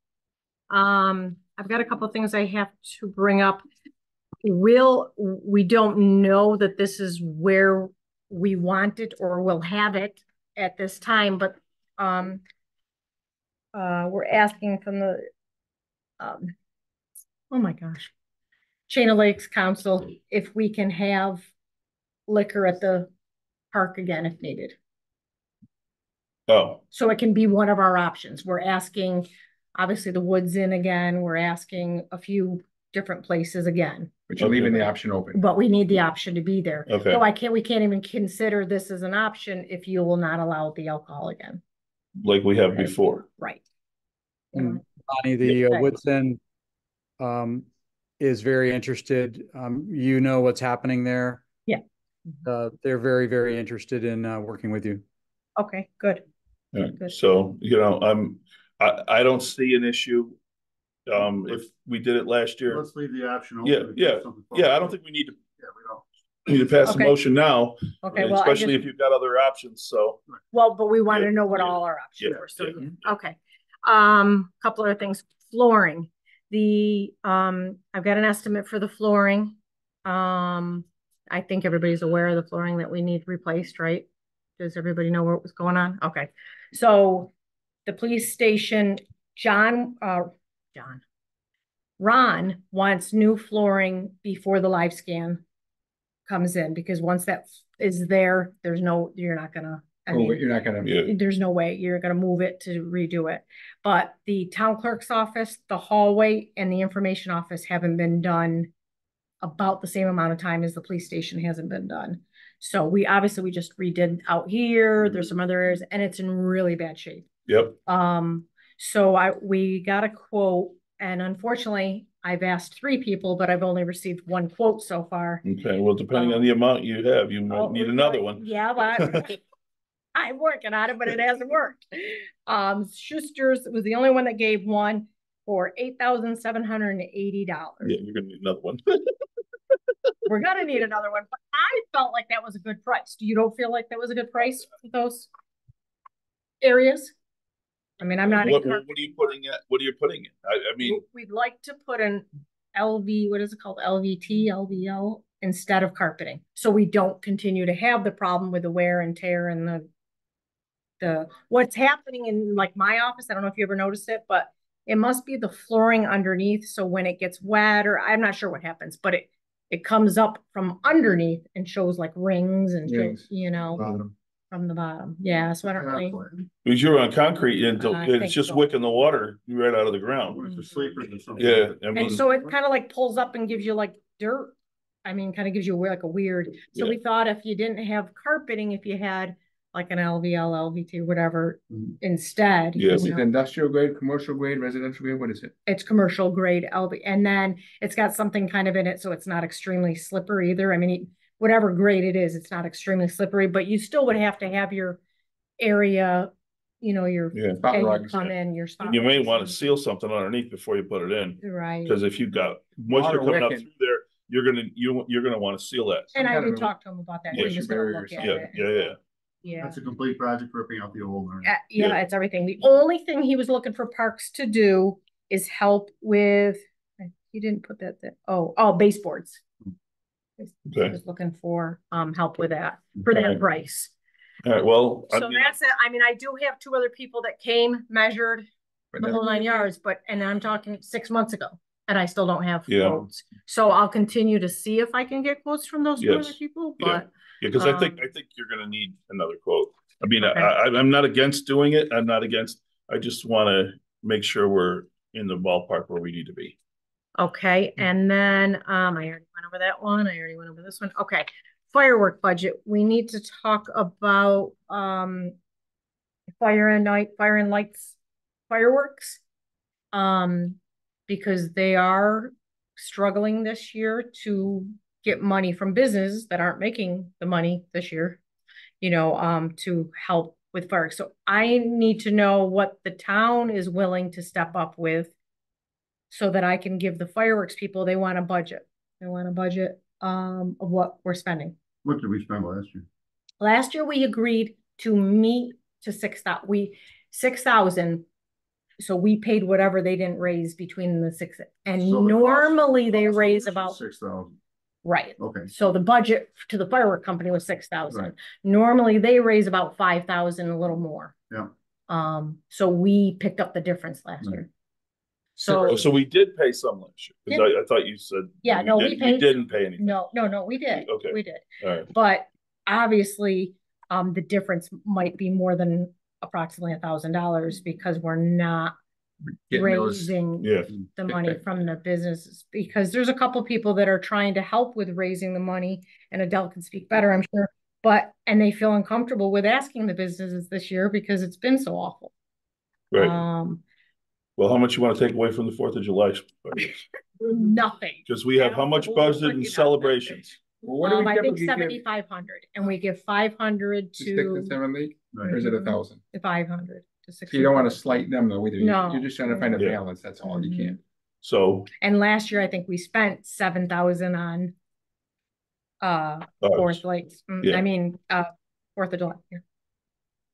I've got a couple of things I have to bring up. We don't know that this is where we want it or will have it at this time, but we're asking from the oh my gosh, Chain of Lakes Council if we can have liquor at the park again if needed. Oh, so it can be one of our options. We're asking obviously the Woods Inn again. We're asking a few different places again. But you're leaving the option open. But we need the option to be there. Okay. So we can't even consider this as an option if you will not allow the alcohol again. Like we have before. Right. And Bonnie, the Woods Inn is very interested. You know what's happening there. Yeah. They're very, very interested in working with you. Okay, good. Yeah. So, you know, I don't see an issue. If we did it last year, let's leave the option open. Yeah. I don't think we need to. Yeah, we don't. Need to pass a motion now. Okay, well, especially if you've got other options. So. Well, but we want to know what all our options were. So okay. Couple other things. Flooring. I've got an estimate for the flooring. I think everybody's aware of the flooring that we need replaced, right? Does everybody know what was going on? Okay. So the police station, Ron wants new flooring before the live scan comes in, because once that is there, you're not gonna, there's no way you're gonna move it to redo it. But the town clerk's office, the hallway, and the information office haven't been done about the same amount of time as the police station hasn't been done. So we just redid out here. There's some other areas and it's in really bad shape. Yep. So we got a quote, and unfortunately I've asked 3 people, but I've only received 1 quote so far. Okay. Well, depending on the amount you have, you might need another one. Yeah, but I'm working on it, but it hasn't worked. Schuster's was the only one that gave one for $8,780. Yeah, you're gonna need another one. We're gonna need another one, but I felt like that was a good price. Do you don't feel like that was a good price for those areas? I mean, I'm not. What are you putting at? What are you putting in? I mean, we'd like to put an LV. What is it called? LVT, LVL instead of carpeting, so we don't continue to have the problem with the wear and tear and the what's happening in like my office, I don't know if you ever noticed it, but it must be the flooring underneath. So when it gets wet, or I'm not sure what happens, but it comes up from underneath and shows like rings and shows, you know, from the bottom. Yeah. So I don't really. Because you're on concrete and it's just so. wicking the water right out of the ground. Or the sleepers or something. Yeah. I mean, And so it kind of like pulls up and gives you like dirt. I mean, kind of gives you like a weird. So we thought if you didn't have carpeting, if you had like an LVL, LVT, whatever, instead. Yes. Is it industrial grade, commercial grade, residential grade? What is it? It's commercial grade LV, and then it's got something kind of in it, so it's not extremely slippery either. I mean, whatever grade it is, it's not extremely slippery, but you still would have to have your area, you know, your spot rugs. come in your spot. You may want to seal something underneath before you put it in, right? Because if you've got moisture coming up through there, you're gonna want to seal that. And I did talk to him about that. Yeah, He was gonna look at it. Yeah. That's a complete project, ripping out the old. Yeah, it's everything. The only thing he was looking for Parks to do is help with, he didn't put that there. Oh, baseboards. He was looking for help with that for that price. All right, well. So that's it. I mean, I do have 2 other people that came, measured the whole 9 yards, and I'm talking 6 months ago, and I still don't have quotes. So I'll continue to see if I can get quotes from those 2 other people, but. Yeah, because I think you're going to need another quote. I mean, I'm not against doing it. I'm not against. I just want to make sure we're in the ballpark where we need to be. Okay, and then I already went over that one. I already went over this one. Okay, firework budget. We need to talk about fire and lights fireworks, because they are struggling this year to get money from businesses that aren't making the money this year, you know, to help with fireworks. So I need to know what the town is willing to step up with so that I can give the fireworks people, they want a budget. They want a budget of what we're spending. What did we spend last year? Last year we agreed to meet to 6,000. So we paid whatever they didn't raise between the 6, and so normally they raise about 6,000. Right. Okay. So the budget to the firework company was 6,000. Right. Normally they raise about 5,000, a little more. Yeah. So we picked up the difference last year. So we did pay some last year, because I thought you said. Yeah, no, we paid. We didn't pay anything. No, we did. Okay. We did. All right. But obviously, the difference might be more than approximately $1,000 because we're not raising the money from the businesses, because there's a couple people that are trying to help with raising the money, and Adele can speak better, I'm sure, and they feel uncomfortable with asking the businesses this year because it's been so awful. Right. Well, how much you want to take away from the 4th of July? Nothing. Because we have how much budget and celebrations? Well, what do we I think 7,500, and we give 500 to stick to 7 League, or is it 1,000? 500 to 6. You don't want to slight them though either. No. You're just trying to find a balance. That's all you can. So. And last year I think we spent 7,000 on 4th Lights. I mean 4th of July. Yeah.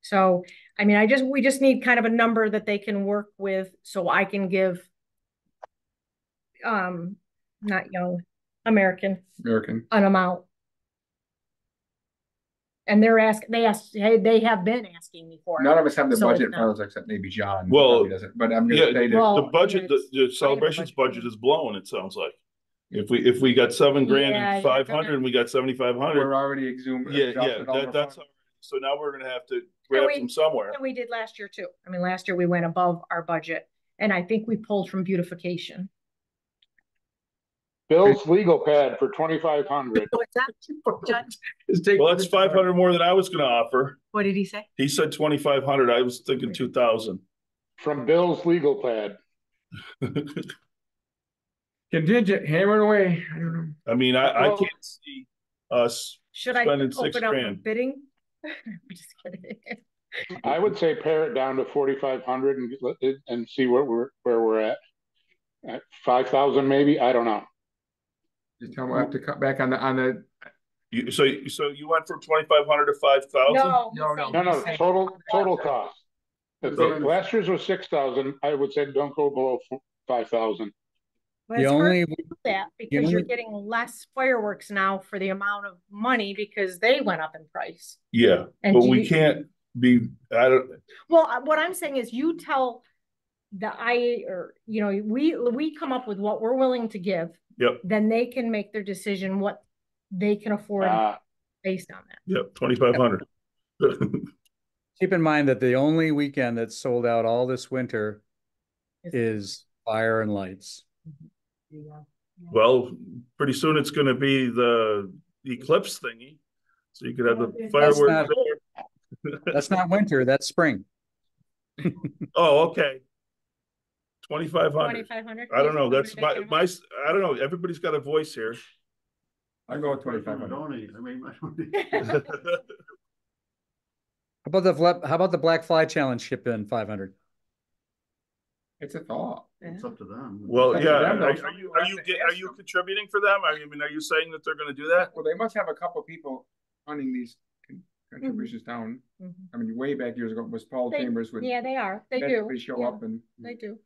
So I mean, we just need kind of a number that they can work with, so I can give not young American an amount. And they have been asking me for it. None of us have the budget in front of us except maybe John. Well, doesn't, but I'm gonna say the budget, the celebrations budget is blown, it sounds like. If we got $7 grand and 500 and we got 7,500, we're already exhuming. That's so now we're gonna have to grab from somewhere. And we did last year too. I mean, last year we went above our budget, and I think we pulled from beautification. Bill's legal pad for 2,500. Well, that's 500 more than I was going to offer. What did he say? He said 2,500. I was thinking 2,000 from Bill's legal pad. Contingent, hammer away. I don't know. I mean, I can't see us spending $6 grand. Bidding? I'm just kidding. I would say pare it down to 4,500 and see where we're at 5,000 maybe. I don't know. Just tell me we'll have to cut back on the. So you went from 2,500 to 5,000? No. Total cost. Last year's was 6,000. I would say don't go below 5,000. Well, it's hard to do that because you're getting less fireworks now for the amount of money because they went up in price. Yeah, but we can't. Well, what I'm saying is you tell we come up with what we're willing to give. Yep. Then they can make their decision what they can afford based on that. Yep, 2,500. Keep in mind that the only weekend that's sold out all this winter is fire and lights. Well, pretty soon it's going to be the eclipse thingy, so you could have the fireworks. That's not winter, that's spring. Oh, okay. 2,500. 2,500. I don't know. That's my. I don't know. Everybody's got a voice here. I go with 2,500. How about the Black Fly Challenge ship in 500? It's a thought. It's up to them. Well, yeah. Are you contributing for them? I mean, are you saying that they're going to do that? Well, they must have a couple people hunting these contributions down. I mean, way back years ago was Paul Chambers. Yeah, they are. They do. They show up and they do.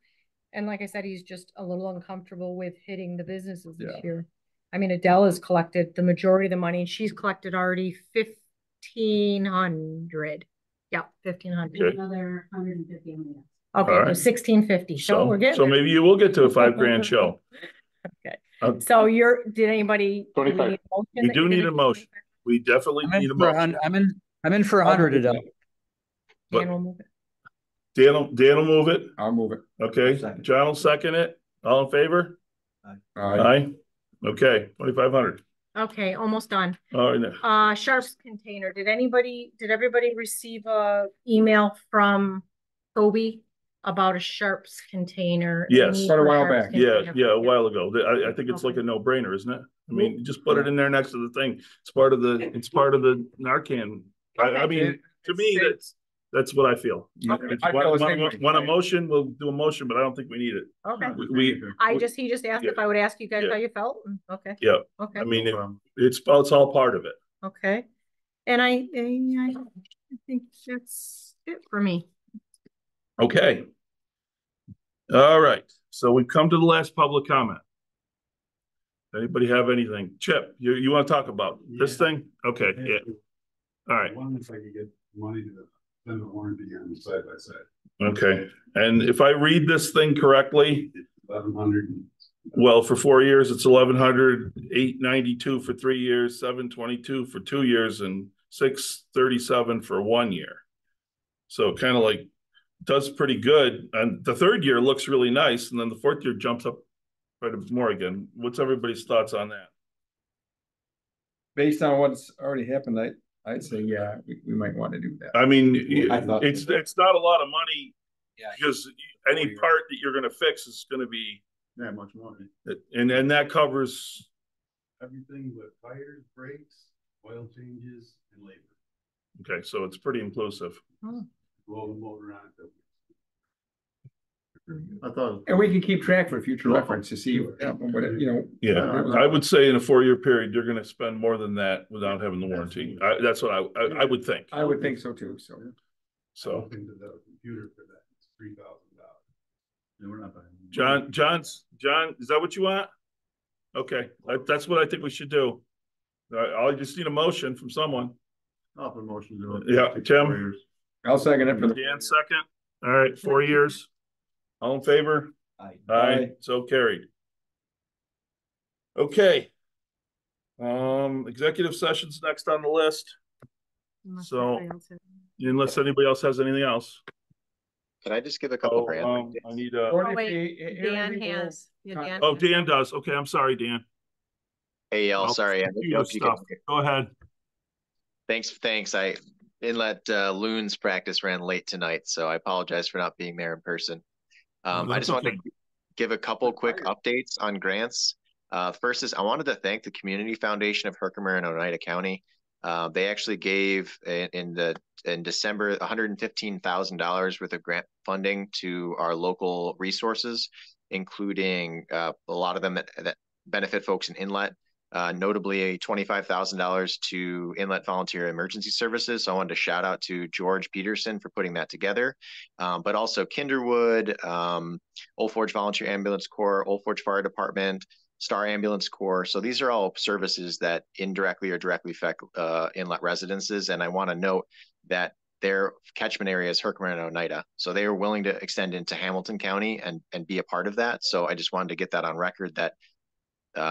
And like I said, he's just a little uncomfortable with hitting the businesses this year. I mean, Adele has collected the majority of the money. She's collected already 1,500. Yep, 1,500. Okay. Another 150 on the Okay, right. So 1,650. So we're getting. So maybe you will get to a $5,000 show. Okay. So did anybody? We do need a motion. We definitely need a motion. I'm in for 100 Adele. Dan will move it. Dan will move it. I'll move it. Okay. John will second it. All in favor? Aye. Okay. 2,500. Okay, almost done. All right. Sharps container. Did everybody receive a email from Toby about a Sharps container? Yes. Quite a while back. Yeah, a while ago. I think it's like a no-brainer, isn't it? I mean, just put it in there next to the thing. It's part of the Narcan. I mean, to me, that's what I feel. Okay. Want a motion? We'll do a motion, but I don't think we need it. Okay. He just asked if I would ask you guys how you felt. Okay. Yeah. Okay. I mean, it's all part of it. Okay. And I think that's it for me. Okay. All right. So we've come to the last public comment. Anybody have anything? Chip, you want to talk about this thing? Okay. Yeah. All right. I wonder if I could get money to spend the warranty on the side by side. Okay. And if I read this thing correctly, 1,100. Well, for 4 years, it's 1,100, 892 for 3 years, 722 for 2 years, and 637 for 1 year. So kind of like does pretty good. And the third year looks really nice. And then the fourth year jumps up quite a bit more again. What's everybody's thoughts on that? Based on what's already happened, I'd say, yeah, we might want to do that. I mean, it's not a lot of money because any part that you're going to fix is going to be that much money. And that covers everything but tires, brakes, oil changes, and labor. Okay, so it's pretty inclusive. Blow the motor on it. I thought, and we can keep track for future reference to see what Yeah, I would say in a 4-year period, you're going to spend more than that without having the warranty. That's what I would think. I would think so too. So into the computer for that, it's $3,000. no, we're not buying. John, is that what you want? Okay, that's what I think we should do. I just need a motion from someone. I'll put a motion to it. Yeah, Tim. I'll second it for the Dan second. All right, 4 years. All in favor? Aye. So carried. Okay. Executive sessions next on the list. Unless anybody else has anything else. Can I just give a couple grants? I need Dan has. Dan does. Okay, I'm sorry, Dan. Hey, y'all, sorry. Go ahead. Thanks. Inlet Loons practice ran late tonight, so I apologize for not being there in person. I just wanted to give a couple quick updates on grants. First is I wanted to thank the Community Foundation of Herkimer and Oneida County. They actually gave in December $115,000 worth of grant funding to our local resources, including a lot of them that benefit folks in Inlet. Notably a $25,000 to Inlet Volunteer Emergency Services. So I wanted to shout out to George Peterson for putting that together, but also Kinderwood, Old Forge Volunteer Ambulance Corps, Old Forge Fire Department, Star Ambulance Corps. So these are all services that indirectly or directly affect Inlet residences. And I want to note that their catchment area is Herkimer and Oneida. So they are willing to extend into Hamilton County and be a part of that. So I just wanted to get that on record that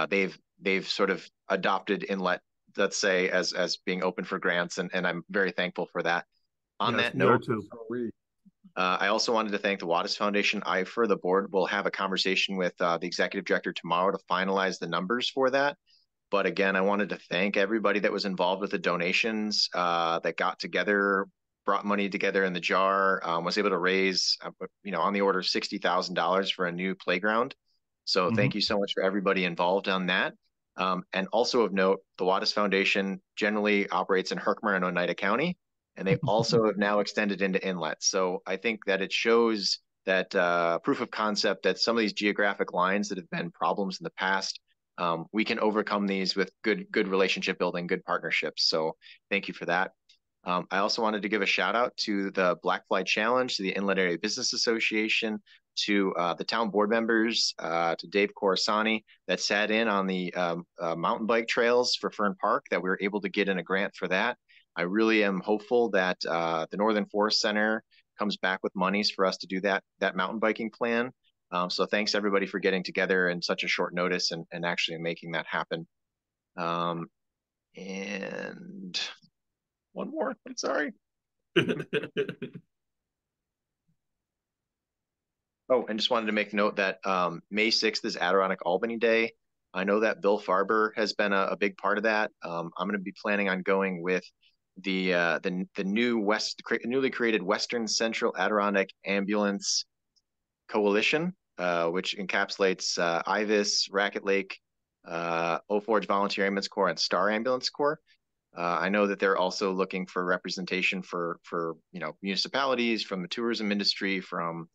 they've sort of adopted Inlet, let's say, as being open for grants, and I'm very thankful for that. On that note, I also wanted to thank the Wattis Foundation. For the board, will have a conversation with the executive director tomorrow to finalize the numbers for that. But again, I wanted to thank everybody that was involved with the donations, that got together, brought money together in the jar, was able to raise, on the order of $60,000 for a new playground. So thank you so much for everybody involved on that. And also of note, the Wattis Foundation generally operates in Herkimer and Oneida County, and they also have now extended into Inlet. So I think that it shows that proof of concept that some of these geographic lines that have been problems in the past, we can overcome these with good relationship building, good partnerships. So thank you for that. I also wanted to give a shout out to the Black Fly Challenge, to the Inlet Area Business Association, to the town board members, to Dave Coruscani that sat in on the mountain bike trails for Fern Park, that we were able to get in a grant for that. I really am hopeful that the Northern Forest Center comes back with monies for us to do that mountain biking plan. So thanks everybody for getting together in such a short notice and actually making that happen. And one more, I'm sorry. Oh, and just wanted to make note that May 6th is Adirondack Albany Day. I know that Bill Farber has been a big part of that. I'm going to be planning on going with the newly created Western Central Adirondack Ambulance Coalition, which encapsulates IVIS, Racket Lake, Old Forge Volunteer Ambulance Corps, and Star Ambulance Corps. I know that they're also looking for representation for municipalities, from the tourism industry, from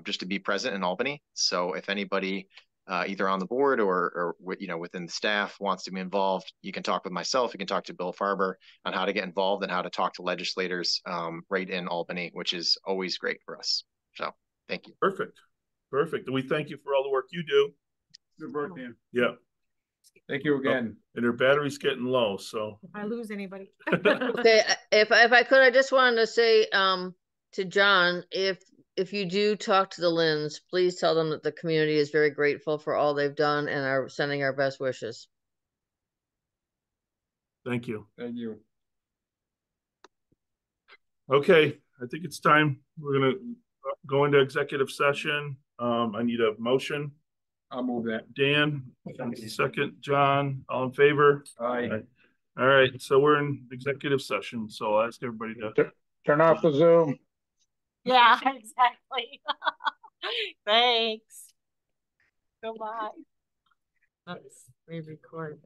just to be present in Albany. So if anybody either on the board or within the staff wants to be involved, you can talk with myself, you can talk to Bill Farber on how to get involved and how to talk to legislators right in Albany, which is always great for us. So thank you. Perfect. And we thank you for all the work you do. Good work, Dan. Yeah. Thank you again. And her battery's getting low, so. If I lose anybody. Okay, if I could, I just wanted to say to John, if you do talk to the Lynns, please tell them that the community is very grateful for all they've done and are sending our best wishes. Thank you. Thank you. Okay, I think it's time. We're going to go into executive session. I need a motion. I'll move that. Dan, second. John, all in favor? Aye. All right, so we're in executive session, so I'll ask everybody to turn off the Zoom. Yeah, exactly. Thanks. Goodbye. Let's re-record.